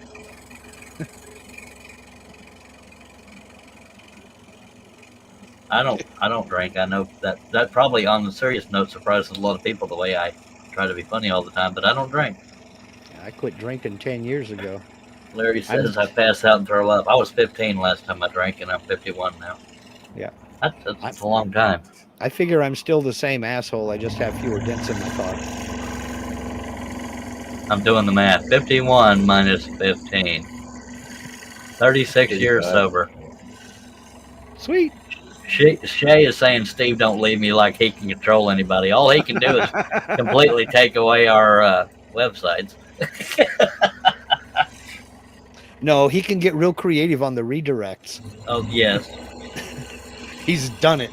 Speaker 2: I don't drink. I know that probably on the serious note surprises a lot of people the way I try to be funny all the time, but I don't drink.
Speaker 3: I quit drinking 10 years ago.
Speaker 2: Larry says I pass out and throw up. I was 15 last time I drank, and I'm 51 now.
Speaker 3: Yeah.
Speaker 2: That's a long time.
Speaker 3: I figure I'm still the same asshole. I just have fewer dents in my thoughts.
Speaker 2: I'm doing the math. 51 minus 15. 36 years sober.
Speaker 3: Sweet.
Speaker 2: Shay is saying Steve don't leave me like he can control anybody. All he can do is completely take away our websites.
Speaker 3: No, he can get real creative on the redirects.
Speaker 2: Oh, yes.
Speaker 3: He's done it.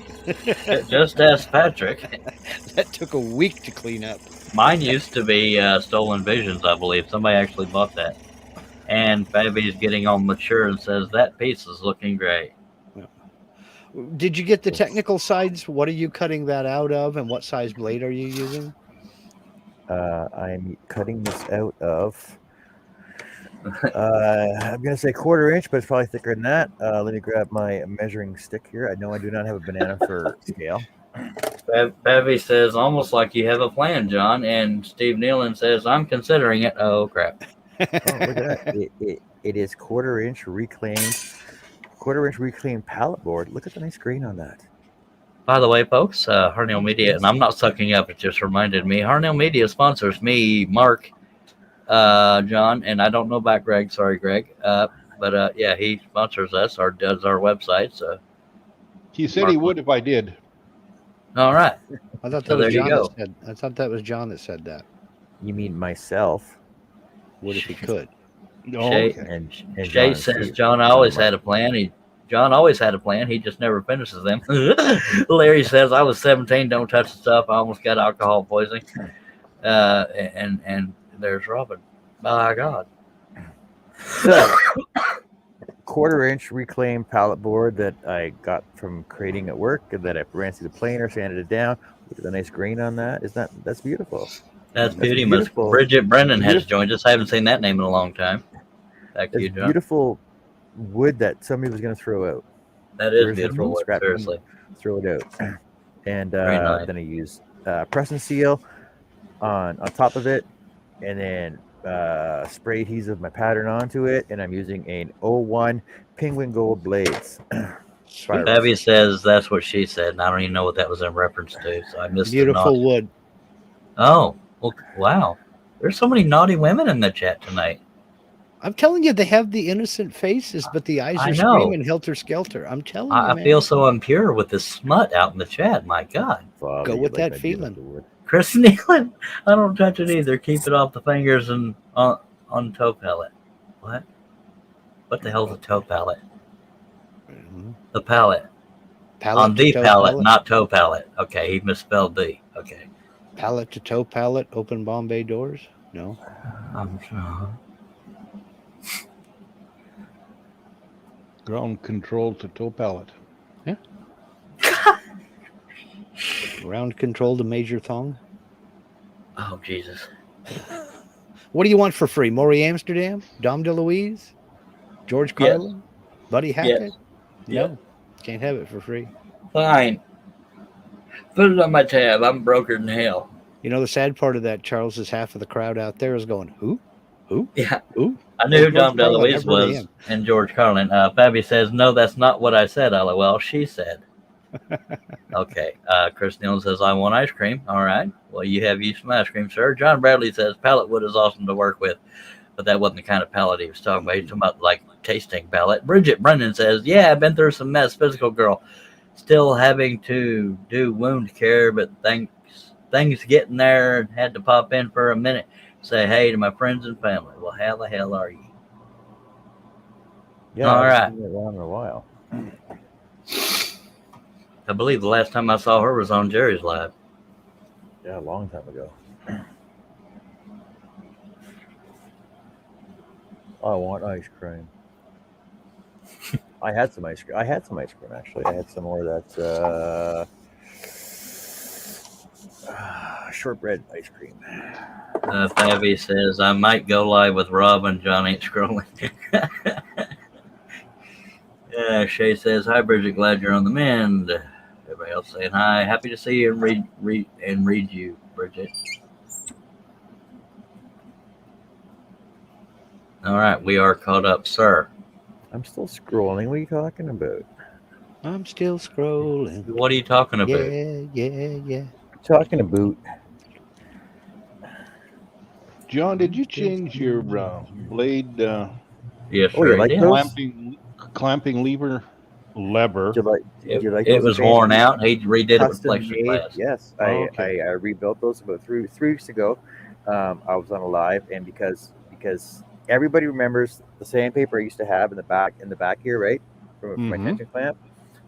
Speaker 2: Just ask Patrick.
Speaker 3: That took a week to clean up.
Speaker 2: Mine used to be Stolen Visions, I believe. Somebody actually bought that. And Fabi's getting all mature and says, that piece is looking great.
Speaker 3: Did you get the technical sides? What are you cutting that out of, and what size blade are you using?
Speaker 1: I'm cutting this out of, I'm going to say 1/4 inch, but it's probably thicker than that. Let me grab my measuring stick here. I know I do not have a banana for scale.
Speaker 2: Fabi says, almost like you have a plan, John. And Steve Nealon says, I'm considering it. Oh, crap.
Speaker 1: Oh, look at that. It is 1/4 inch reclaimed pallet board. Look at the nice grain on that.
Speaker 2: By the way, folks, Harnell Media, and I'm not sucking up, it just reminded me, Harnell Media sponsors me, Mark, John, and I don't know about Greg. Sorry, Greg. But yeah, he sponsors us or does our website. So
Speaker 4: He said he would if I did.
Speaker 2: all right.
Speaker 3: I thought that
Speaker 2: So
Speaker 3: was
Speaker 2: there you
Speaker 3: John
Speaker 2: go.
Speaker 3: that said. I thought that was John that said that.
Speaker 1: You mean myself?
Speaker 3: Would if he could.
Speaker 4: Oh,
Speaker 2: Shay,
Speaker 4: okay.
Speaker 1: And
Speaker 2: Shay
Speaker 1: John
Speaker 2: says
Speaker 1: Steve.
Speaker 2: John always had a plan. John always had a plan. He just never finishes them. Larry says I was 17. Don't touch the stuff. I almost got alcohol poisoning. And there's Robin. By God.
Speaker 1: So, 1/4 inch reclaimed pallet board that I got from creating at work, and that I ran through the planer, sanded it down. Look at the nice grain on that. That's beautiful.
Speaker 2: That's beauty.
Speaker 1: beautiful.
Speaker 2: Bridget Brennan has
Speaker 1: Beautiful.
Speaker 2: joined us. I haven't seen that name in a long time. Back to
Speaker 1: It's
Speaker 2: you, John.
Speaker 1: beautiful wood that somebody was going to throw out.
Speaker 2: That is
Speaker 1: There's
Speaker 2: beautiful.
Speaker 1: no
Speaker 2: Wood,
Speaker 1: scrap.
Speaker 2: seriously.
Speaker 1: Throw it out. And
Speaker 2: Very nice.
Speaker 1: then I use press and seal on top of it, and then spray adhesive my pattern onto it, and I'm using an 01 Penguin Gold blades.
Speaker 2: Fabi says that's what she said, and I don't even know what that was in reference to, so I missed
Speaker 3: Beautiful
Speaker 2: the
Speaker 3: wood.
Speaker 2: Oh, well, wow. There's so many naughty women in the chat tonight.
Speaker 3: I'm telling you, they have the innocent faces, but the eyes
Speaker 2: I
Speaker 3: are
Speaker 2: know.
Speaker 3: screaming helter skelter. I'm telling you,
Speaker 2: I
Speaker 3: man.
Speaker 2: feel so impure with this smut out in the chat. My God.
Speaker 3: Go with that feeling.
Speaker 2: Chris Nealon, I don't touch it either. Keep it off the fingers and on toe pallet. What? What the hell's a toe pallet?
Speaker 3: Mhm.
Speaker 2: The pallet.
Speaker 3: Pallet
Speaker 2: On
Speaker 3: to
Speaker 2: the
Speaker 3: toe
Speaker 2: pallet, not toe pallet. Okay, he misspelled the. Okay.
Speaker 3: Pallet to toe pallet, open Bombay doors? No.
Speaker 2: I'm sure.
Speaker 4: Ground control to toe pallet.
Speaker 3: Ground control to Major Thong.
Speaker 2: Oh, Jesus.
Speaker 3: What do you want for free? Maury Amsterdam? Dom DeLuise? George
Speaker 2: Yes.
Speaker 3: Carlin? Buddy Hackett?
Speaker 2: Yes.
Speaker 3: No. Can't have it for free.
Speaker 2: Fine. Put it on my tab. I'm broker in hell.
Speaker 3: You know, the sad part of that, Charles, is half of the crowd out there is going, who? Who?
Speaker 2: Yeah.
Speaker 3: Who?
Speaker 2: I knew who
Speaker 3: George
Speaker 2: Dom
Speaker 3: Carlin,
Speaker 2: DeLuise
Speaker 3: never heard of
Speaker 2: was
Speaker 3: him.
Speaker 2: and George Carlin. Fabi says, no, that's not what I said. LOL. She said. Okay. Chris Nealon says, I want ice cream. All right. Well, you have you some ice cream, sir. John Bradley says, pallet wood is awesome to work with. But that wasn't the kind of pallet he was talking about. He was talking about like tasting pallet. Bridget Brennan says, yeah, I've been through some mess. Physical girl. Still having to do wound care, but things getting there and had to pop in for a minute. Say hey to my friends and family. Well, how the hell are you?
Speaker 1: Yeah,
Speaker 2: All
Speaker 1: I
Speaker 2: right.
Speaker 1: haven't seen it around in a while.
Speaker 2: I believe the last time I saw her was on Jerry's Live.
Speaker 1: Yeah, a long time ago. I want ice cream. I had some ice cream. Actually. I had some more of that shortbread ice cream.
Speaker 2: Fabi says, I might go live with Rob and John ain't scrolling. Shay says, hi, Bridget. Glad you're on the mend. Everybody else saying hi. Happy to see you and read you, Bridget. All right, we are caught up, sir.
Speaker 1: I'm still scrolling. What are you talking about?
Speaker 3: I'm still scrolling.
Speaker 2: What are you talking about?
Speaker 3: Yeah.
Speaker 1: I'm talking about.
Speaker 4: John, did you change your blade
Speaker 2: Yes,
Speaker 1: Oh,
Speaker 2: sir.
Speaker 1: you
Speaker 2: he
Speaker 1: like
Speaker 2: did.
Speaker 1: those?
Speaker 4: clamping lever?
Speaker 1: Did you like
Speaker 2: It
Speaker 1: those?
Speaker 2: was
Speaker 1: If any?
Speaker 2: worn out. He redid it with
Speaker 1: Custom made.
Speaker 2: plexiglass.
Speaker 1: Yes,
Speaker 4: Oh, okay.
Speaker 1: I rebuilt those about three weeks ago. I was on a live, and because everybody remembers the sandpaper I used to have in the back here, right, for my
Speaker 4: Mhm.
Speaker 1: tension clamp.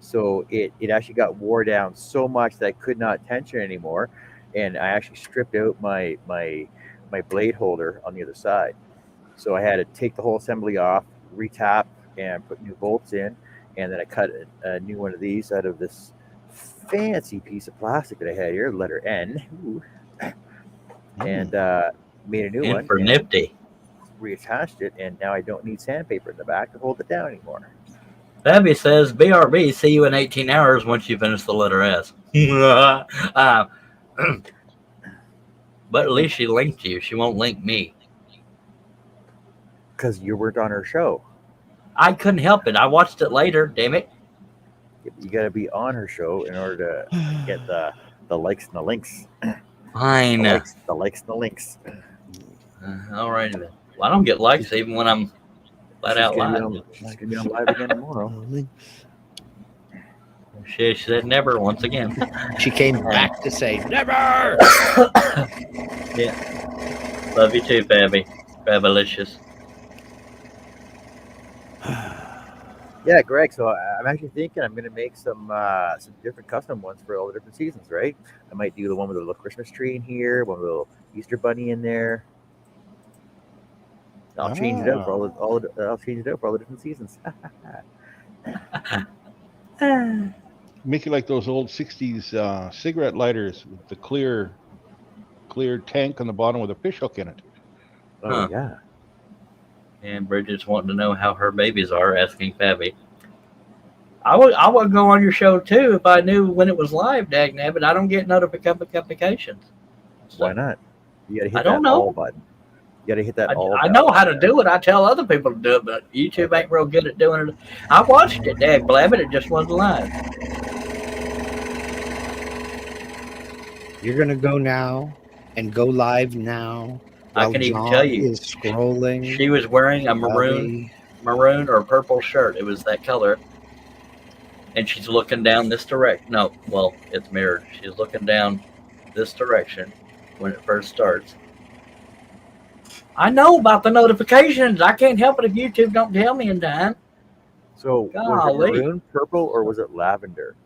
Speaker 1: So it actually got wore down so much that I could not tension anymore, and I actually stripped out my blade holder on the other side. So I had to take the whole assembly off, retap, and put new bolts in, and then I cut a new one of these out of this fancy piece of plastic that I had here, letter N, ooh, and made a new
Speaker 2: And
Speaker 1: one
Speaker 2: for
Speaker 1: and
Speaker 2: nifty.
Speaker 1: reattached it, and now I don't need sandpaper in the back to hold it down anymore.
Speaker 2: Babby says, BRB, see you in 18 hours once you finish the letter S. uh, but at least she linked you. She won't link me.
Speaker 1: Because you weren't on her show.
Speaker 2: I couldn't help it. I watched it later, damn it.
Speaker 1: You got to be on her show in order to get the likes and the links.
Speaker 2: Fine.
Speaker 1: The likes and the links.
Speaker 2: All right then. Well, I don't get likes even when I'm flat out live.
Speaker 1: She's going to be on live again tomorrow.
Speaker 2: She said never once again.
Speaker 3: She came back to say never.
Speaker 2: Yeah. Love you too, Babby. Babylicious.
Speaker 1: Yeah, Greg. So I'm actually thinking I'm going to make some different custom ones for all the different seasons, right? I might do the one with a little Christmas tree in here, one with a little Easter bunny in there. I'll change it out for I'll change it out for all the different seasons.
Speaker 4: Make it like those old '60s cigarette lighters with the clear tank on the bottom with a fish hook in it.
Speaker 1: Oh
Speaker 2: Huh.
Speaker 1: yeah.
Speaker 2: And Bridget's wanting to know how her babies are, asking Babby. I would go on your show too if I knew when it was live, dagnabbit. I don't get notifications. So,
Speaker 1: Why not? You got to hit
Speaker 2: I don't
Speaker 1: that
Speaker 2: know.
Speaker 1: all button. You got to hit that all.
Speaker 2: I know how to do it. I tell other people to do it, but YouTube ain't real good at doing it. I watched it, dag blabbit. It just wasn't live.
Speaker 3: You're gonna go now and go live now.
Speaker 2: I
Speaker 3: while
Speaker 2: can even
Speaker 3: John
Speaker 2: tell you.
Speaker 3: is scrolling.
Speaker 2: She was wearing a maroon or purple shirt. It was that color. And she's looking down this direction. No, well, it's mirrored. She's looking down this direction when it first starts. I know about the notifications. I can't help it if YouTube don't tell me in time.
Speaker 1: So was
Speaker 2: Golly.
Speaker 1: it maroon, purple, or was it lavender?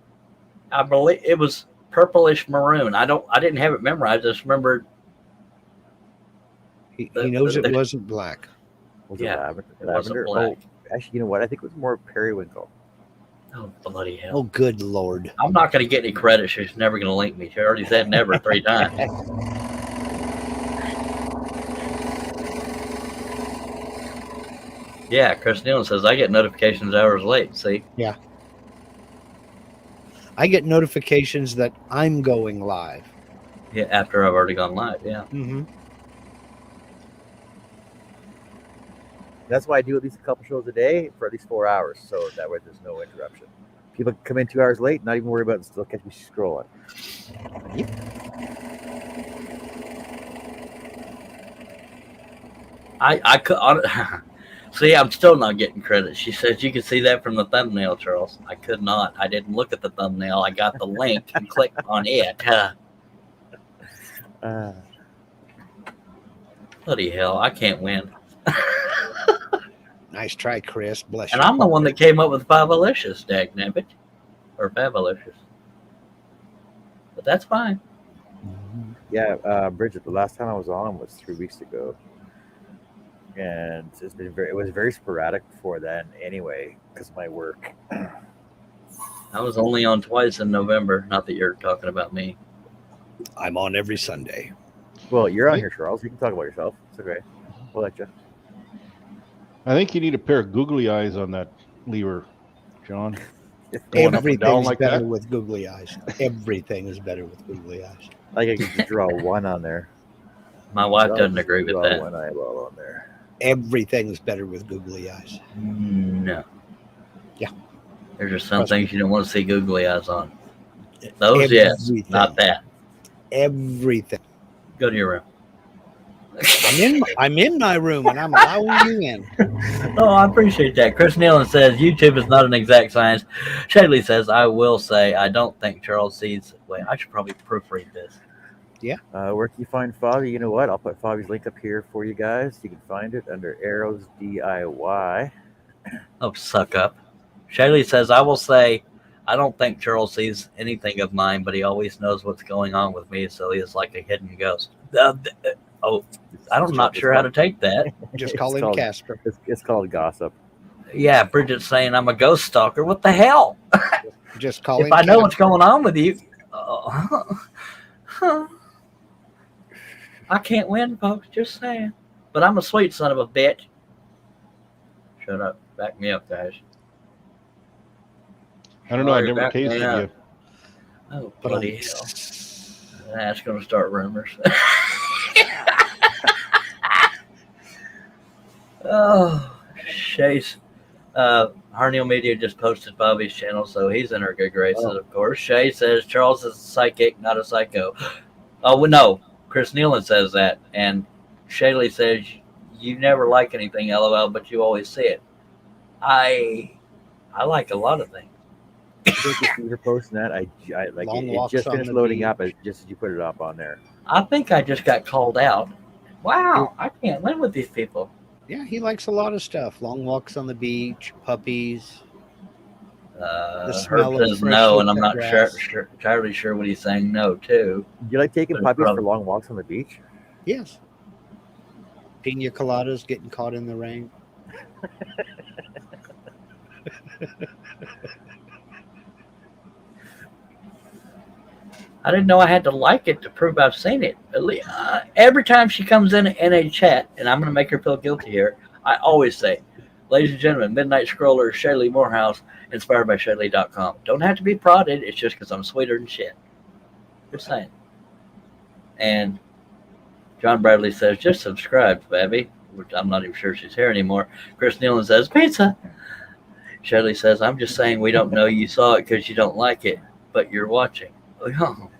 Speaker 2: I believe it was purplish maroon. I didn't have it memorized. I just remembered.
Speaker 3: He knows it wasn't black.
Speaker 1: Was
Speaker 2: Yeah,
Speaker 1: it lavender?
Speaker 2: it wasn't
Speaker 1: Lavender?
Speaker 2: black.
Speaker 1: Oh, actually, you know what? I think it was more periwinkle.
Speaker 2: Oh, bloody hell.
Speaker 3: Oh, good Lord.
Speaker 2: I'm not going to get any credit. She's never going to link me. She already said never 3 times. Yeah, Chris Nealon says, I get notifications hours late. See?
Speaker 3: Yeah. I get notifications that I'm going live.
Speaker 2: Yeah, after I've already gone live. Yeah.
Speaker 3: Mm-hmm.
Speaker 1: That's why I do at least a couple shows a day for at least 4 hours, so that way there's no interruption. People come in 2 hours late, not even worry about it, still catch me scrolling.
Speaker 2: I could. See, I'm still not getting credit. She says you can see that from the thumbnail, Charles. I could not. I didn't look at the thumbnail. I got the link and clicked on it. Bloody hell, I can't win.
Speaker 3: Nice try, Chris. Bless
Speaker 2: And
Speaker 3: you.
Speaker 2: I'm the one that came up with Favalicious, dagnabbit. Or Favalicious. But that's fine.
Speaker 1: Yeah, Bridget, the last time I was on was 3 weeks ago. And it was very sporadic before then anyway, because of my work.
Speaker 2: I was only on twice in November. Not that you're talking about me.
Speaker 3: I'm on every Sunday.
Speaker 1: Well, you're on here, Charles. You can talk about yourself. It's okay. We'll let you.
Speaker 4: I think you need a pair of googly eyes on that lever, John. Going up and
Speaker 3: Everything's
Speaker 4: down like
Speaker 3: better
Speaker 4: that.
Speaker 3: with googly eyes. Everything is better with googly eyes.
Speaker 1: Like I could just draw one on there.
Speaker 2: My wife doesn't agree with
Speaker 1: Draw
Speaker 2: that.
Speaker 1: one eyeball on there.
Speaker 3: Everything's better with googly eyes.
Speaker 2: No.
Speaker 3: Yeah.
Speaker 2: There's just some
Speaker 3: Trust me.
Speaker 2: things you don't want to see googly eyes on. Those, yes.
Speaker 3: Everything.
Speaker 2: Not that.
Speaker 3: Everything.
Speaker 2: Go to your room.
Speaker 3: I'm in my room and I'm allowing you in.
Speaker 2: Oh, I appreciate that. Chris Nealon says YouTube is not an exact science. Shadley says, I will say, I don't think Charles sees. Wait, I should probably proofread this.
Speaker 1: Where can you find Fabi? You know what? I'll put Fabi's link up here for you guys. You can find it under Arrows DIY.
Speaker 2: Oh, suck up. Shadley says, I will say, I don't think Charles sees anything of mine, but he always knows what's going on with me, so he is like a hidden ghost. I'm not sure how to take that.
Speaker 3: Just call him Casper.
Speaker 1: It's called gossip.
Speaker 2: Yeah, Bridget's saying I'm a ghost stalker. What the hell?
Speaker 3: Just call him
Speaker 2: If I know
Speaker 3: Casper.
Speaker 2: what's going on with you, I can't win, folks. Just saying. But I'm a sweet son of a bitch. Shut up. Back me up, guys.
Speaker 4: I don't know. I
Speaker 2: Sorry,
Speaker 4: never
Speaker 2: back
Speaker 4: tasted
Speaker 2: me up.
Speaker 4: you.
Speaker 2: Oh, bloody hell. That's going to start rumors. Oh, Chase. Harneal Media just posted Bobby's channel, so he's in our good graces, of course. Shay says Charles is a psychic, not a psycho. Oh, well, no. Chris Nealon says that. And Shaylee says, you never like anything, LOL, but you always see it. I like a lot of things.
Speaker 1: I think if you were posting that, I like
Speaker 3: Long
Speaker 1: it
Speaker 3: walks
Speaker 1: just
Speaker 3: on
Speaker 1: finished
Speaker 3: the
Speaker 1: loading
Speaker 3: beach.
Speaker 1: up just as you put it up on there.
Speaker 2: I think I just got called out. Wow, I can't win with these people.
Speaker 3: Yeah, he likes a lot of stuff. Long walks on the beach, puppies. smell
Speaker 2: Herb
Speaker 3: of
Speaker 2: says
Speaker 3: freshly
Speaker 2: no, and I'm
Speaker 3: cut
Speaker 2: not
Speaker 3: grass.
Speaker 2: entirely sure what he's saying no to.
Speaker 1: Do you like taking
Speaker 2: But
Speaker 1: puppies
Speaker 2: probably-
Speaker 1: for long walks on the beach?
Speaker 3: Yes. Pina coladas getting caught in the rain.
Speaker 2: I didn't know I had to like it to prove I've seen it. Every time she comes in a chat, and I'm going to make her feel guilty here, I always say, ladies and gentlemen, Midnight Scroller, Shaylee Morehouse, inspired by Shaylee.com. Don't have to be prodded. It's just because I'm sweeter than shit. Just saying. And John Bradley says, just subscribe, baby. Which I'm not even sure she's here anymore. Chris Nealon says, pizza. Shaylee says, I'm just saying we don't know you saw it because you don't like it, but you're watching. Oh.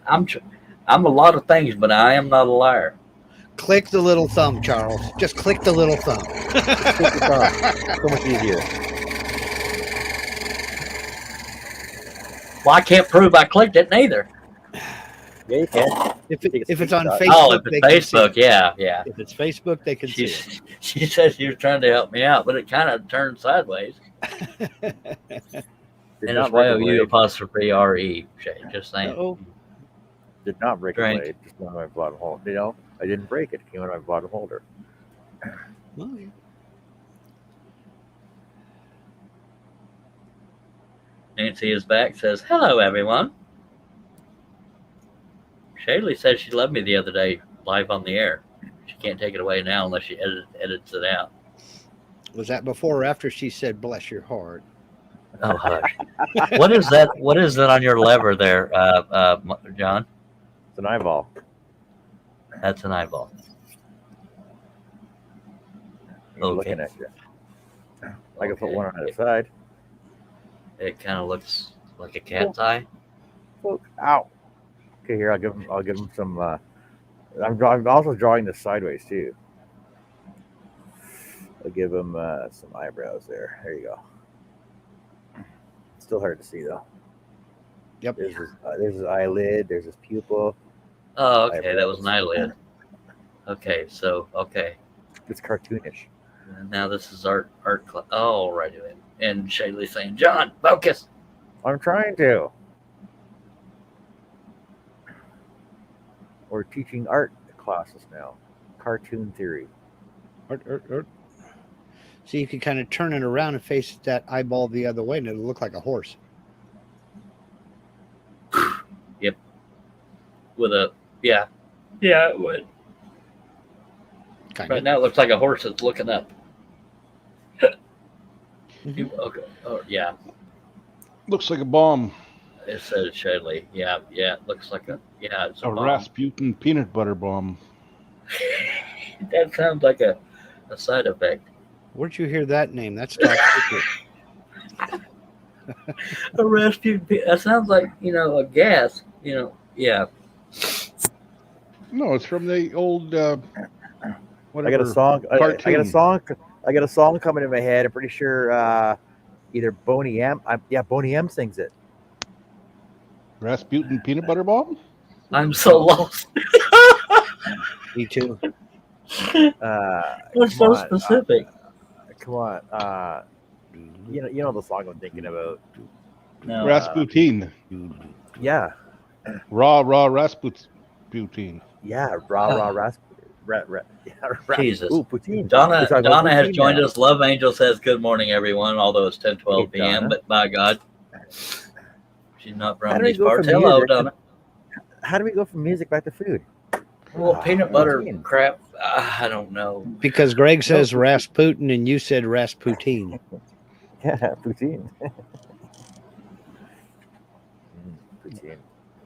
Speaker 2: I'm a lot of things, but I am not a liar.
Speaker 3: Click the little thumb, Charles. Just click the little thumb.
Speaker 1: So much easier.
Speaker 2: Well, I can't prove I clicked it neither.
Speaker 1: Yeah, you can.
Speaker 3: If
Speaker 1: Take a
Speaker 3: it's on
Speaker 1: screenshot.
Speaker 3: Facebook,
Speaker 2: Oh, if
Speaker 3: they
Speaker 2: it's
Speaker 3: can see
Speaker 2: Facebook,
Speaker 3: it.
Speaker 2: yeah.
Speaker 3: If it's Facebook, they can see it.
Speaker 2: She said she was trying to help me out, but it kind of turned sideways.
Speaker 1: Did
Speaker 2: And
Speaker 1: not
Speaker 2: it's
Speaker 1: break a
Speaker 2: YOU
Speaker 1: blade.
Speaker 2: apostrophe RE. Shay, just saying.
Speaker 3: Oh,
Speaker 1: Did not break
Speaker 2: Drink.
Speaker 1: a blade. Just went on my bottom holder. You know, I didn't break it. It came out of my bottom holder.
Speaker 3: well, yeah.
Speaker 2: Nancy is back, says, hello, everyone. Shaylee said she loved me the other day, live on the air. She can't take it away now unless she edits it out.
Speaker 3: Was that before or after she said, bless your heart?
Speaker 2: Oh, hush. What is that? What is that on your lever there, John?
Speaker 1: It's an eyeball.
Speaker 2: That's an eyeball.
Speaker 1: He's
Speaker 2: Okay.
Speaker 1: looking at you. I can put
Speaker 2: Okay.
Speaker 1: one on either side.
Speaker 2: It kind of looks like a cat's eye.
Speaker 1: Look, ow. Okay, here I'll give him some. I'm also drawing this sideways too. I'll give him some eyebrows there. There you go. Still hard to see though.
Speaker 3: Yep.
Speaker 1: There's his eyelid. There's his pupil.
Speaker 2: Oh, okay. That was an eyelid. Okay, so, okay.
Speaker 1: It's cartoonish.
Speaker 2: And now this is art class. Oh, right. And Shaylee saying, John, focus.
Speaker 1: I'm trying to. We're teaching art classes now. Cartoon theory.
Speaker 3: Art. So you can kind of turn it around and face that eyeball the other way, and it'll look like a horse.
Speaker 2: With a, yeah, it would.
Speaker 3: Kind
Speaker 2: Right
Speaker 3: of.
Speaker 2: now it looks like a horse that's looking up.
Speaker 3: Mhm.
Speaker 2: Okay. Oh, yeah.
Speaker 4: Looks like a bomb.
Speaker 2: It says Shaylee. Yeah. It looks like it's a
Speaker 4: A
Speaker 2: bomb.
Speaker 4: Rasputin peanut butter bomb.
Speaker 2: That sounds like a side effect.
Speaker 3: Where'd you hear that name? That's top secret.
Speaker 2: A Rasputin. That sounds like a gas. Yeah.
Speaker 4: No, it's from the old whatever.
Speaker 1: I got a song. I got a
Speaker 4: cartoon.
Speaker 1: song. I got a song coming in my head. I'm pretty sure either Boney M. Boney M sings it.
Speaker 4: Rasputin peanut butter bomb.
Speaker 2: I'm so lost.
Speaker 3: Me too.
Speaker 2: That's so specific.
Speaker 1: Come on. You know the song I'm thinking about.
Speaker 2: No.
Speaker 4: Rasputin.
Speaker 1: Yeah.
Speaker 4: Raw Rasputin.
Speaker 1: Yeah. Rah Rasputin.
Speaker 2: Jesus.
Speaker 1: Ooh, poutine.
Speaker 2: Donna
Speaker 1: We're talking about
Speaker 2: has
Speaker 1: poutine
Speaker 2: joined
Speaker 1: now.
Speaker 2: us. Love Angel says good morning, everyone. Although it's 10:12
Speaker 1: Hey,
Speaker 2: p.m.,
Speaker 1: Donna.
Speaker 2: but by God, she's not
Speaker 1: How
Speaker 2: from
Speaker 1: do we
Speaker 2: these
Speaker 1: go
Speaker 2: parts.
Speaker 1: from
Speaker 2: Hello,
Speaker 1: music to-
Speaker 2: Donna.
Speaker 1: How do we go from music back to food?
Speaker 2: Well, peanut butter
Speaker 1: poutine.
Speaker 2: crap. I don't know.
Speaker 3: Because Greg says Rasputin and you said Rasputin.
Speaker 1: Yeah, poutine. Poutine.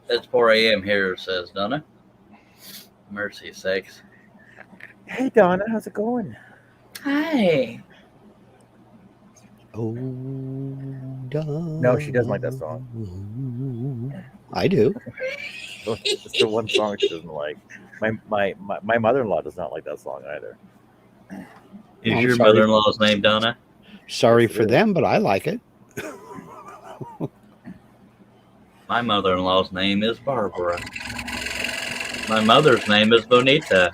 Speaker 2: It's 4 a.m. here, says Donna. Mercy sakes.
Speaker 1: Hey Donna, how's it going?
Speaker 2: Hi.
Speaker 3: Oh,
Speaker 1: No, she doesn't like that song.
Speaker 3: I do.
Speaker 1: It's the one song she doesn't like. My mother-in-law does not like that song either.
Speaker 2: Is
Speaker 3: I'm
Speaker 2: your
Speaker 3: sorry.
Speaker 2: mother-in-law's name Donna?
Speaker 3: Sorry
Speaker 1: Yes, it
Speaker 3: for
Speaker 1: is.
Speaker 3: them, but I like it.
Speaker 2: My mother-in-law's name is Barbara. My mother's name is Bonita.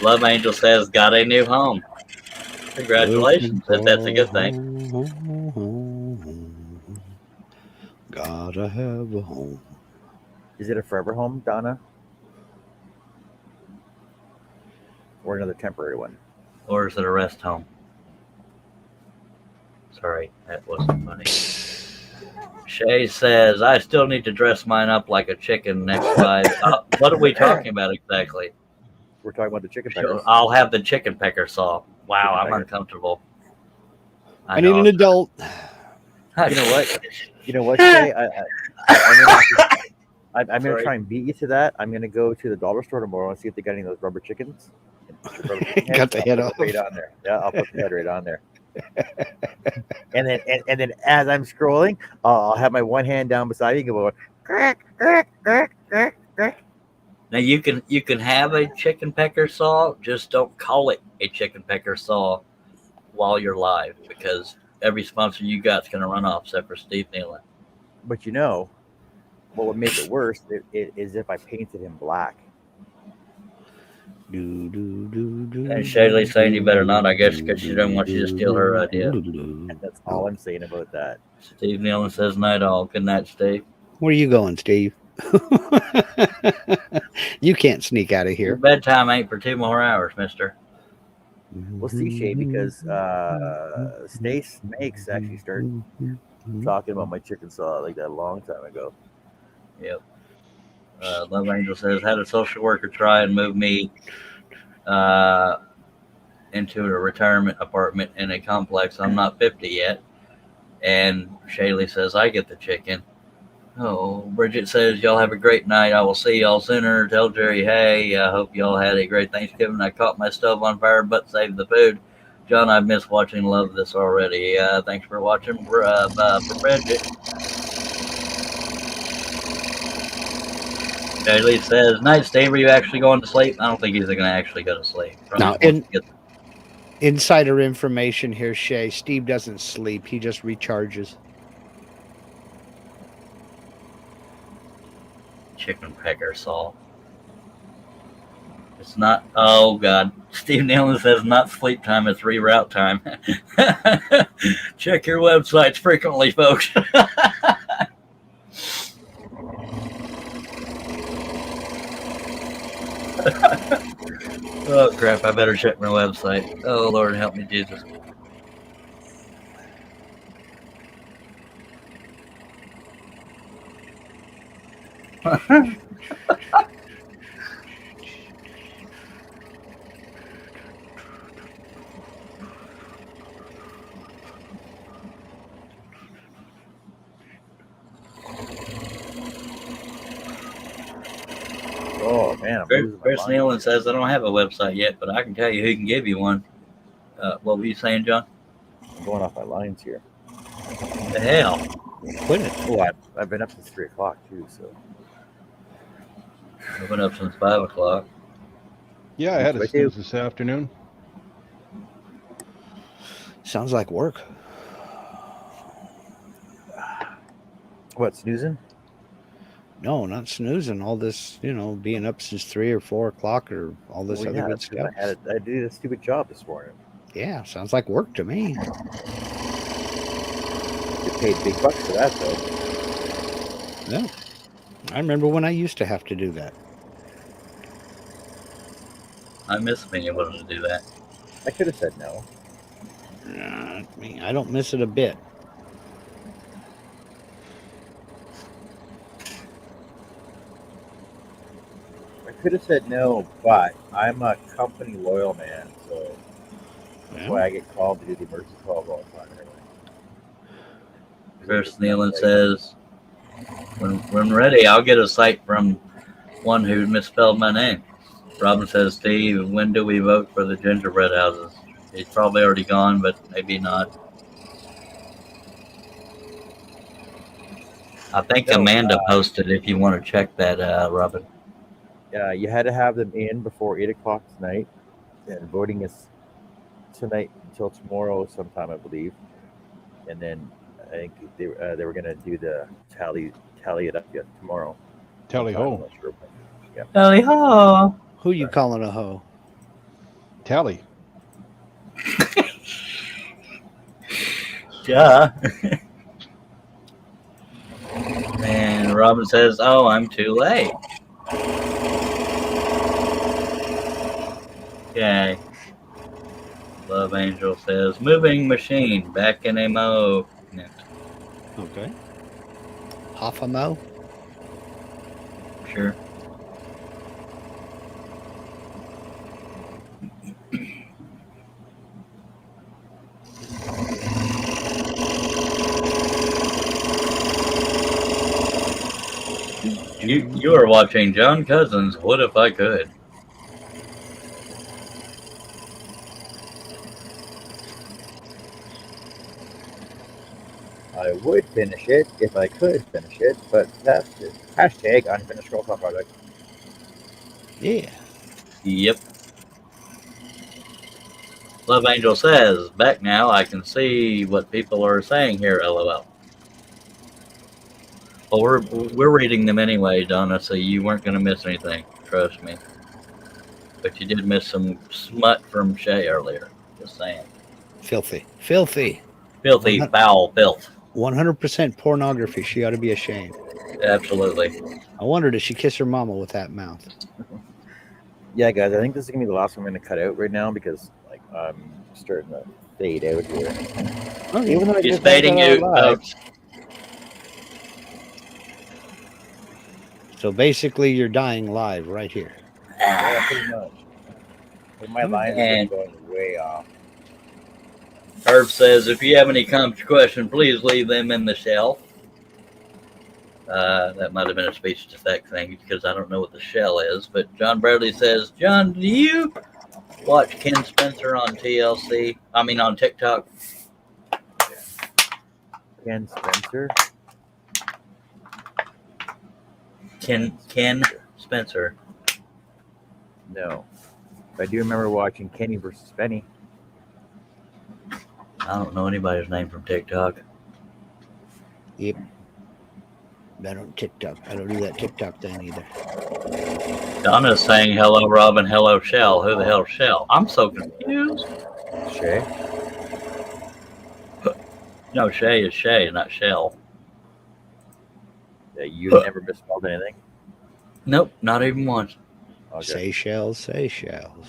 Speaker 2: Love Angel says, got a new home. Congratulations, if that's a good thing.
Speaker 3: Gotta have a home.
Speaker 1: Is it a forever home, Donna? Or another temporary one?
Speaker 2: Or is it a rest home? Sorry, that wasn't funny. Shay says, I still need to dress mine up like a chicken next live. What are we talking about exactly?
Speaker 1: We're talking about the chicken peckers.
Speaker 2: I'll have the chicken pecker saw. Wow,
Speaker 1: Chicken
Speaker 2: I'm
Speaker 1: pecker.
Speaker 2: uncomfortable.
Speaker 3: I need an adult.
Speaker 1: You know what? Shay? I'm gonna
Speaker 2: Sorry.
Speaker 1: try and beat you to that. I'm gonna go to the dollar store tomorrow and see if they got any of those rubber chickens.
Speaker 3: Got the head
Speaker 1: I'll
Speaker 3: off.
Speaker 1: put it right on there. Yeah, I'll put the head right on there. And then as I'm scrolling, I'll have my one hand down beside you, go crack.
Speaker 2: Now you can have a chicken pecker saw, just don't call it a chicken pecker saw while you're live, because every sponsor you got's gonna run off except for Steve Nealon.
Speaker 1: But what would make it worse is if I painted him black.
Speaker 2: And Shaylee's saying you better not, I guess, because she doesn't want you to steal her idea.
Speaker 1: And that's all I'm saying about that.
Speaker 2: Steve Nealon says night all. Good night, Steve.
Speaker 3: Where are you going, Steve? You can't sneak out of
Speaker 2: Your
Speaker 3: here.
Speaker 2: bedtime ain't for 2 more hours, mister.
Speaker 1: We'll see, Shay, because Stace Makes actually started talking about my chicken saw like that a long time ago.
Speaker 2: Yep. Love Angel says, had a social worker try and move me into a retirement apartment in a complex. I'm not 50 yet. And Shaylee says, I get the chicken. Oh, Bridget says, y'all have a great night. I will see y'all sooner. Tell Jerry, hey, I hope y'all had a great Thanksgiving. I caught my stove on fire, but saved the food. John, I've missed watching. Love this already. Thanks for watching, for Bridget. Shaylee says, night, Steve. Are you actually going to sleep? I don't think he's going to actually go to sleep.
Speaker 3: No, insider information here, Shay. Steve doesn't sleep. He just recharges.
Speaker 2: Chicken pecker saw. It's not. Oh God, Steve Nealon says not sleep time. It's reroute time. Check your websites frequently, folks. Oh crap! I better check my website. Oh Lord, help me, Jesus.
Speaker 1: Oh Man, I'm
Speaker 2: Chris,
Speaker 1: losing my
Speaker 2: Chris
Speaker 1: mind.
Speaker 2: Nealon says, I don't have a website yet, but I can tell you who can give you one. What were you saying, John?
Speaker 1: I'm going off my lines here.
Speaker 2: The hell?
Speaker 3: Quit it.
Speaker 1: Oh, I've been up since 3 o'clock too. So
Speaker 2: I've been up since 5 o'clock.
Speaker 4: Yeah, I had a
Speaker 1: That's what I do.
Speaker 4: snooze this afternoon.
Speaker 3: Sounds like work.
Speaker 1: What, snoozing?
Speaker 3: No, not snoozing. All this, being up since 3 or 4 o'clock or all this
Speaker 1: Well,
Speaker 3: other
Speaker 1: yeah,
Speaker 3: good
Speaker 1: that's 'cause
Speaker 3: stuff.
Speaker 1: I did a stupid job this morning.
Speaker 3: Yeah, sounds like work to me.
Speaker 1: Get paid big bucks for that though.
Speaker 3: Yeah. I remember when I used to have to do that.
Speaker 2: I miss being able to do that.
Speaker 1: I could have said no.
Speaker 3: I don't miss it a bit.
Speaker 1: I could have said no, but I'm a company loyal man, so that's why I get called to do the emergency calls all the time.
Speaker 2: Chris Nealon says, when ready, I'll get a site from one who misspelled my name. Robin says, Steve, when do we vote for the gingerbread houses? He's probably already gone, but maybe not. I think
Speaker 1: No,
Speaker 2: Amanda posted if you want to check that, Robin.
Speaker 1: You had to have them in before 8 o'clock tonight, and voting is tonight until tomorrow sometime, I believe. And then I think they were going to do the tally it up yet tomorrow.
Speaker 4: Tally
Speaker 1: sometime, I'm
Speaker 4: ho.
Speaker 1: not sure, but yeah.
Speaker 2: Tally ho!
Speaker 3: Who you calling a hoe?
Speaker 4: Tally.
Speaker 2: Yeah. And Robin says, oh, I'm too late. Okay. Love Angel says, moving machine back in a mo.
Speaker 3: Okay. Half a mo?
Speaker 2: Sure. You are watching John Cousins. What if I could?
Speaker 1: I would finish it if I could finish it, but that's it. Hashtag unfinished Girl Talk project.
Speaker 3: Yeah.
Speaker 2: Yep. Love Angel says, back now. I can see what people are saying here. LOL. Well, we're reading them anyway, Donna. So you weren't going to miss anything. Trust me. But you did miss some smut from Shay earlier. Just saying.
Speaker 3: Filthy.
Speaker 2: Filthy,
Speaker 3: 100
Speaker 2: foul filth.
Speaker 3: 100% pornography. She ought to be ashamed.
Speaker 2: Absolutely.
Speaker 3: I wonder, did she kiss her mama with that mouth?
Speaker 1: Yeah, guys, I think this is gonna be the last one I'm gonna cut out right now because I'm starting to fade out here. Even though I
Speaker 2: He's
Speaker 1: just
Speaker 2: fading
Speaker 1: had that
Speaker 2: out,
Speaker 1: live.
Speaker 2: folks.
Speaker 3: So basically, you're dying live right here.
Speaker 1: Yeah, pretty much. But my lines have been going way off.
Speaker 2: Herb says, if you have any comments or questions, please leave them in the shelf. That might have been a speech to effect thing because I don't know what the shell is. But John Bradley says, John, do you watch Ken Spencer on TLC? I mean, on TikTok?
Speaker 1: Ken Spencer.
Speaker 2: Ken Spencer.
Speaker 1: No. But I do remember watching Kenny versus Benny.
Speaker 2: I don't know anybody's name from TikTok.
Speaker 3: Yep. I don't TikTok. I don't do that TikTok thing either.
Speaker 2: Donna's saying, hello, Robin. Hello, Shell. Who the hell's Shell? I'm so confused.
Speaker 1: Shay.
Speaker 2: No, Shay is Shay, not Shell.
Speaker 1: Yeah, you never misspelled anything.
Speaker 2: Nope, not even once.
Speaker 1: Okay.
Speaker 3: Seychelles. Seychelles.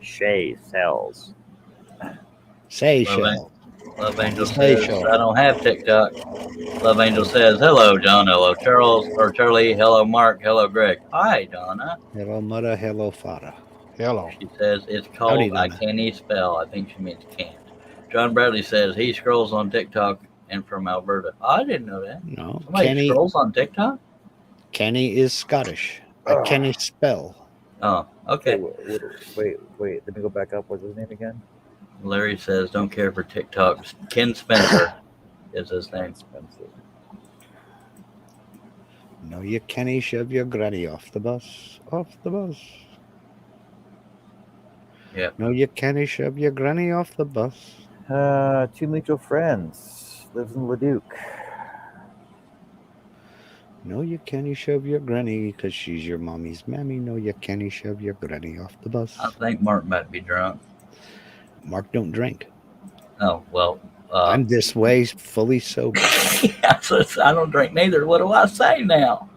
Speaker 1: Shay sells.
Speaker 3: Seychelles.
Speaker 2: Love Angel
Speaker 3: Hey,
Speaker 2: says,
Speaker 3: Sean.
Speaker 2: I don't have TikTok. Love Angel says, hello, John. Hello, Charles. Or Charlie. Hello, Mark. Hello, Greg. Hi, Donna.
Speaker 3: Hello, mother. Hello, father.
Speaker 4: Hello.
Speaker 2: She says, it's
Speaker 3: Howdy,
Speaker 2: called I
Speaker 3: Donna.
Speaker 2: Can't Spell. I think she means can't. John Bradley says he scrolls on TikTok and from Alberta. Oh, I didn't know that.
Speaker 3: No,
Speaker 2: Somebody scrolls on TikTok?
Speaker 3: Kenny is Scottish.
Speaker 1: Oh.
Speaker 3: Kenny Spell.
Speaker 2: Oh, okay.
Speaker 1: Wait. Let me go back up. What's his name again?
Speaker 2: Larry says, don't care for TikTok. Ken Spencer is his name.
Speaker 1: Spencer.
Speaker 3: No, you Kenny, shove your granny off the bus. Off the bus.
Speaker 2: Yeah.
Speaker 3: No, you Kenny, shove your granny off the bus.
Speaker 1: Two mutual friends. Lives in Leduc.
Speaker 3: No, you Kenny, shove your granny because she's your mommy's mammy. No, you Kenny, shove your granny off the bus.
Speaker 2: I think Mark might be drunk.
Speaker 3: Mark don't drink.
Speaker 2: Oh, well.
Speaker 3: I'm this way, fully sober.
Speaker 2: I don't drink neither. What do I say now?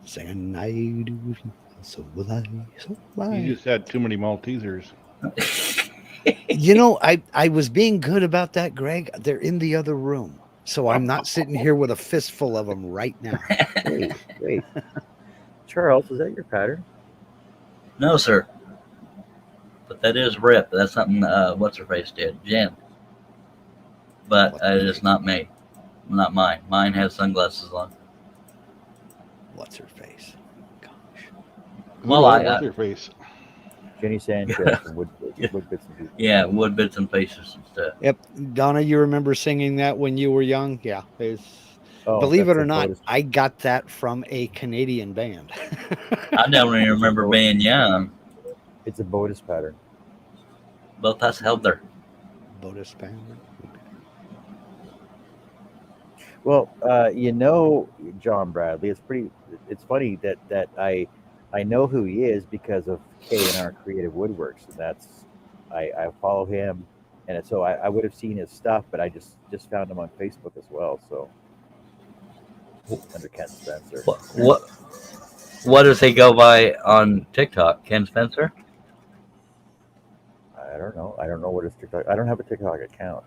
Speaker 3: Saying I do, so will I, so will I.
Speaker 4: You just had too many Maltesers.
Speaker 3: You know, I was being good about that, Greg. They're in the other room. So I'm not sitting here with a fistful of them right now.
Speaker 1: Wait. Charles, is that your pattern?
Speaker 2: No, sir. But that is Rip. That's something what's-her-face did. Jen. But it is not me. Not mine. Mine has sunglasses on.
Speaker 3: What's her face? Gosh.
Speaker 2: Well,
Speaker 4: What's your face?
Speaker 1: Jenny Sanchez and Wood Bits and Pieces.
Speaker 2: Yeah, wood bits and pieces and stuff.
Speaker 3: Yep. Donna, you remember singing that when you were young? Yeah.
Speaker 1: Oh,
Speaker 3: Believe it
Speaker 1: that's
Speaker 3: or
Speaker 1: a
Speaker 3: not,
Speaker 1: bonus.
Speaker 3: I got that from a Canadian band.
Speaker 2: I don't even remember being young.
Speaker 1: It's a bonus pattern.
Speaker 2: Both us held there.
Speaker 3: Botus band.
Speaker 1: Well, John Bradley. It's funny that I know who he is because of K&R Creative Woodworks, and I follow him, and so I would have seen his stuff, but I just found him on Facebook as well. So under Ken Spencer.
Speaker 2: What does he go by on TikTok? Ken Spencer?
Speaker 1: I don't know. I don't know what his TikTok. I don't have a TikTok account.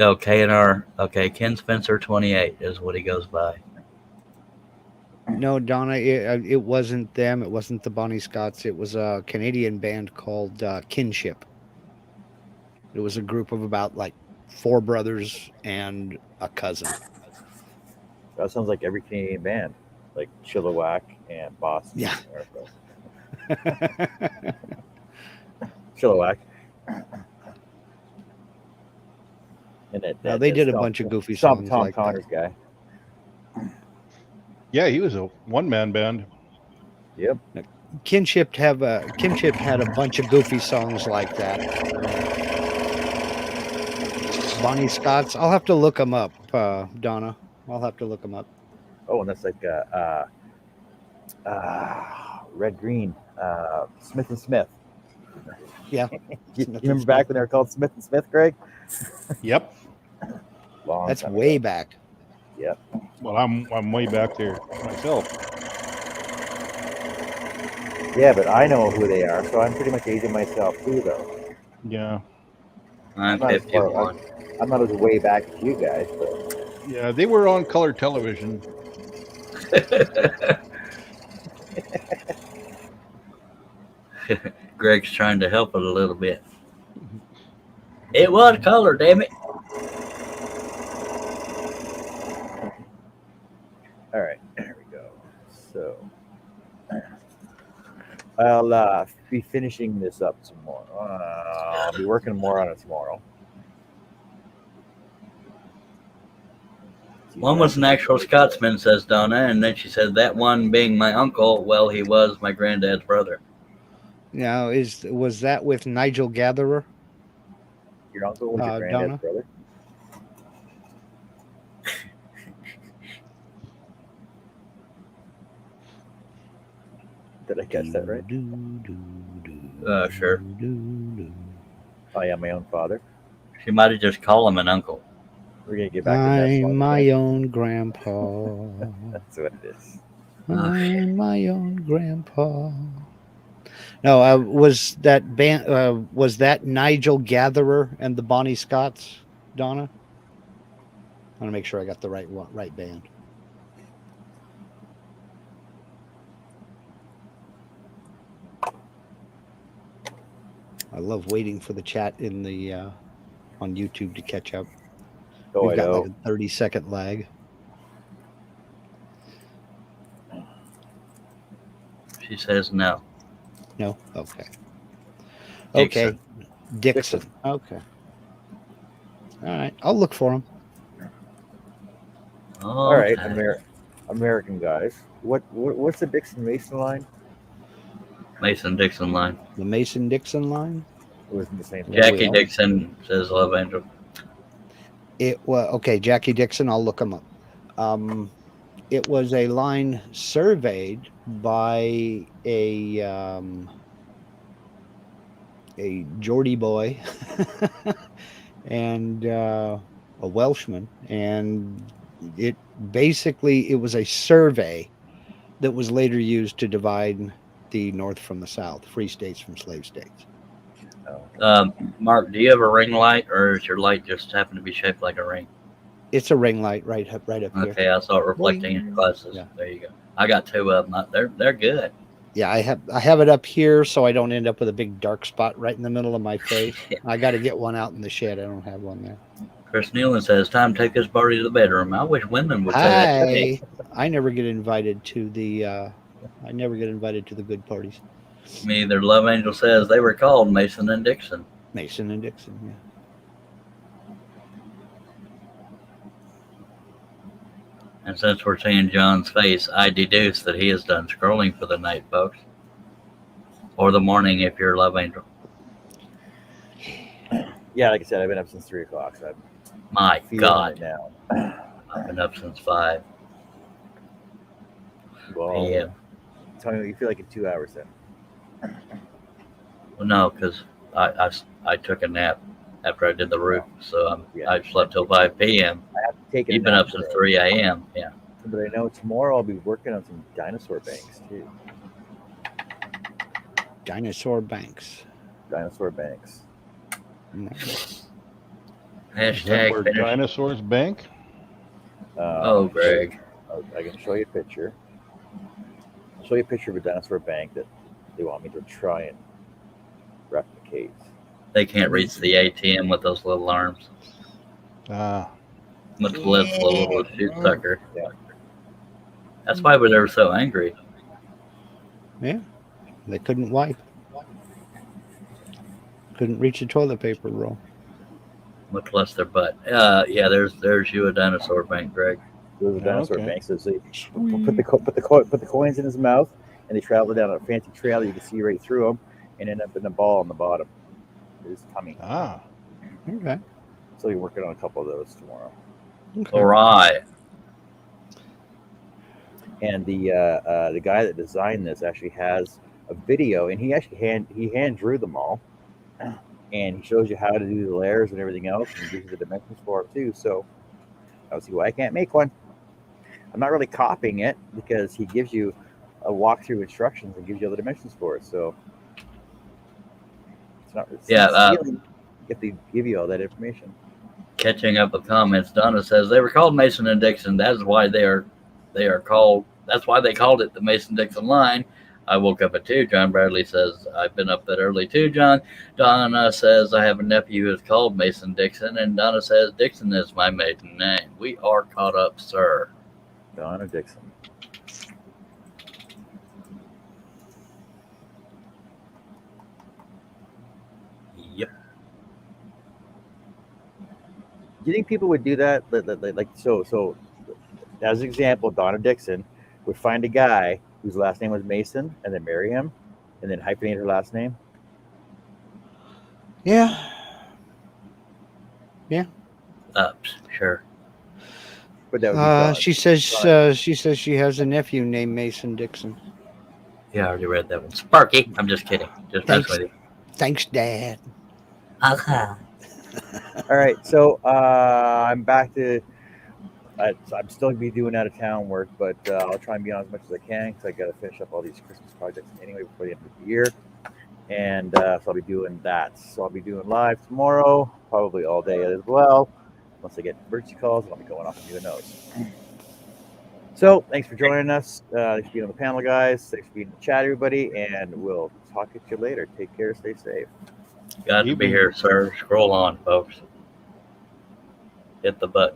Speaker 2: Oh, K&R. Okay, Ken Spencer 28 is what he goes by.
Speaker 3: No, Donna, it wasn't them. It wasn't the Bonnie Scotts. It was a Canadian band called Kinship. It was a group of about like 4 brothers and a cousin.
Speaker 1: That sounds like every Canadian band, like Chilliwack and Boston.
Speaker 3: Yeah.
Speaker 1: Chilliwack. And
Speaker 3: Now, they did a bunch of goofy songs
Speaker 1: Tom
Speaker 3: like that.
Speaker 1: Connor's guy.
Speaker 4: Yeah, he was a one-man band.
Speaker 1: Yep.
Speaker 3: Kinship had a bunch of goofy songs like that. Bonnie Scott's. I'll have to look them up, Donna. I'll have to look them up.
Speaker 1: Oh, and that's like Red Green, Smith and Smith.
Speaker 3: Yeah.
Speaker 1: You remember back when they were called Smith and Smith, Greg?
Speaker 4: Yep.
Speaker 3: That's way back.
Speaker 1: Yep.
Speaker 4: Well, I'm way back there myself.
Speaker 1: Yeah, but I know who they are, so I'm pretty much aging myself too, though.
Speaker 4: Yeah.
Speaker 2: I'm
Speaker 1: not as far-
Speaker 2: 51.
Speaker 1: I'm not as way back as you guys, but
Speaker 4: Yeah, they were on color television.
Speaker 2: Greg's trying to help it a little bit. It was color, damn it.
Speaker 1: all right, there we go. So I'll be finishing this up some more. I'll be working more on it tomorrow.
Speaker 2: One was an actual Scotsman, says Donna, and then she said that one being my uncle, well, he was my granddad's brother.
Speaker 3: Now, was that with Nigel Gatherer?
Speaker 1: Your uncle was your granddad's
Speaker 3: Donna?
Speaker 1: brother? Did I guess that right?
Speaker 2: Sure.
Speaker 1: I am my own father.
Speaker 2: She might have just called him an uncle.
Speaker 1: We're gonna get back to that.
Speaker 3: I'm
Speaker 1: song,
Speaker 3: my
Speaker 1: okay?
Speaker 3: own grandpa.
Speaker 1: That's what it is.
Speaker 3: I'm my own grandpa. No, was that band? Was that Nigel Gatherer and the Bonnie Scotts, Donna? I want to make sure I got the right band. I love waiting for the chat in the on YouTube to catch up.
Speaker 1: Oh, I
Speaker 3: We've got
Speaker 1: know.
Speaker 3: like a 30-second lag.
Speaker 2: She says no.
Speaker 3: No? Okay.
Speaker 2: Dixon.
Speaker 3: Okay. Dixon. Okay. All right. I'll look for him.
Speaker 1: All right,
Speaker 2: Okay.
Speaker 1: American guys. What's the Dixon Mason line?
Speaker 2: Mason Dixon line.
Speaker 3: The Mason Dixon line.
Speaker 1: It wasn't the same thing.
Speaker 3: Yeah.
Speaker 2: Jackie Dixon says Love Angel.
Speaker 3: It was okay. Jackie Dixon. I'll look him up. It was a line surveyed by a Geordie boy and a Welshman, and it was a survey that was later used to divide the North from the South, free states from slave states.
Speaker 2: Mark, do you have a ring light, or is your light just happen to be shaped like a ring?
Speaker 3: It's a ring light right up here.
Speaker 2: Okay, I saw it reflecting in your glasses.
Speaker 3: Yeah.
Speaker 2: There you go. I got 2 of them. They're good.
Speaker 3: Yeah, I have it up here so I don't end up with a big dark spot right in the middle of my face. I got to get one out in the shed. I don't have one there.
Speaker 2: Chris Nealon says, "Time to take this party to the bedroom." I wish women would say that to me.
Speaker 3: I never get invited to the good parties.
Speaker 2: Me either. Love Angel says they were called Mason and Dixon.
Speaker 3: Mason and Dixon, yeah.
Speaker 2: And since we're seeing John's face, I deduce that he is done scrolling for the night, folks. Or the morning if you're Love Angel.
Speaker 1: Yeah, like I said, I've been up since 3 o'clock. So
Speaker 2: My
Speaker 1: I'm feeling
Speaker 2: God.
Speaker 1: it now.
Speaker 2: I've been up since 5.
Speaker 1: Well,
Speaker 2: Yeah.
Speaker 1: tell me what you feel like in 2 hours then.
Speaker 2: Well, no, because I took a nap after I did the roof. So I slept till 5 p.m.
Speaker 1: I have to take it.
Speaker 2: You've been up since 3 a.m. Yeah.
Speaker 1: But I know tomorrow I'll be working on some dinosaur banks too.
Speaker 3: Dinosaur banks.
Speaker 1: Dinosaur banks.
Speaker 3: Nice.
Speaker 4: Is that
Speaker 2: Hashtag
Speaker 4: where
Speaker 2: finish.
Speaker 4: dinosaurs bank?
Speaker 2: Oh, Greg.
Speaker 1: I can show you a picture. I'll show you a picture of a dinosaur bank that they want me to try and replicate.
Speaker 2: They can't reach the ATM with those little arms. With the little shoot sucker.
Speaker 1: Yeah.
Speaker 2: That's why they were so angry.
Speaker 3: Yeah. They couldn't wipe. Couldn't reach a toilet paper roll.
Speaker 2: Much less their butt. Yeah, there's you a dinosaur bank, Greg.
Speaker 1: There's a dinosaur
Speaker 3: Okay.
Speaker 1: bank. So they put the coins in his mouth, and they travel down a fancy trail. You can see right through them, and end up in a ball on the bottom. His tummy.
Speaker 3: Okay.
Speaker 1: So we're working on a couple of those tomorrow.
Speaker 3: Okay.
Speaker 2: All right.
Speaker 1: And the guy that designed this actually has a video, and he actually hand drew them all, and he shows you how to do the layers and everything else, and gives you the dimensions for it too. So I see why I can't make one. I'm not really copying it because he gives you a walkthrough instructions and gives you all the dimensions for it. So it's not. It's not stealing. If they give you all that information.
Speaker 2: Catching up with comments, Donna says they were called Mason and Dixon. That's why they are called. That's why they called it the Mason-Dixon line. I woke up at 2. John Bradley says I've been up that early too. John. Donna says I have a nephew who is called Mason Dixon, and Donna says Dixon is my maiden name. We are caught up, sir.
Speaker 1: Donna Dixon.
Speaker 2: Yep.
Speaker 1: Do you think people would do that? Like so as an example, Donna Dixon would find a guy whose last name was Mason and then marry him and then hyphenate her last name?
Speaker 3: Yeah.
Speaker 2: Sure.
Speaker 1: But that would be Donna.
Speaker 3: She says she has a nephew named Mason Dixon.
Speaker 2: Yeah, I already read that one. Sparky. I'm just kidding. Just messing with you.
Speaker 3: Thanks, Dad.
Speaker 2: Okay.
Speaker 1: All right, so I'm back to. I'm still gonna be doing out of town work, but I'll try and be on as much as I can because I got to finish up all these Christmas projects anyway before the end of the year, and so I'll be doing that. So I'll be doing live tomorrow, probably all day as well. Once I get emergency calls, I'll be going off and doing those. So thanks for joining us. Thanks for being on the panel, guys. Thanks for being in the chat, everybody, and we'll talk to you later. Take care. Stay safe.
Speaker 2: Got to be here, sir. Scroll on, folks. hit the button.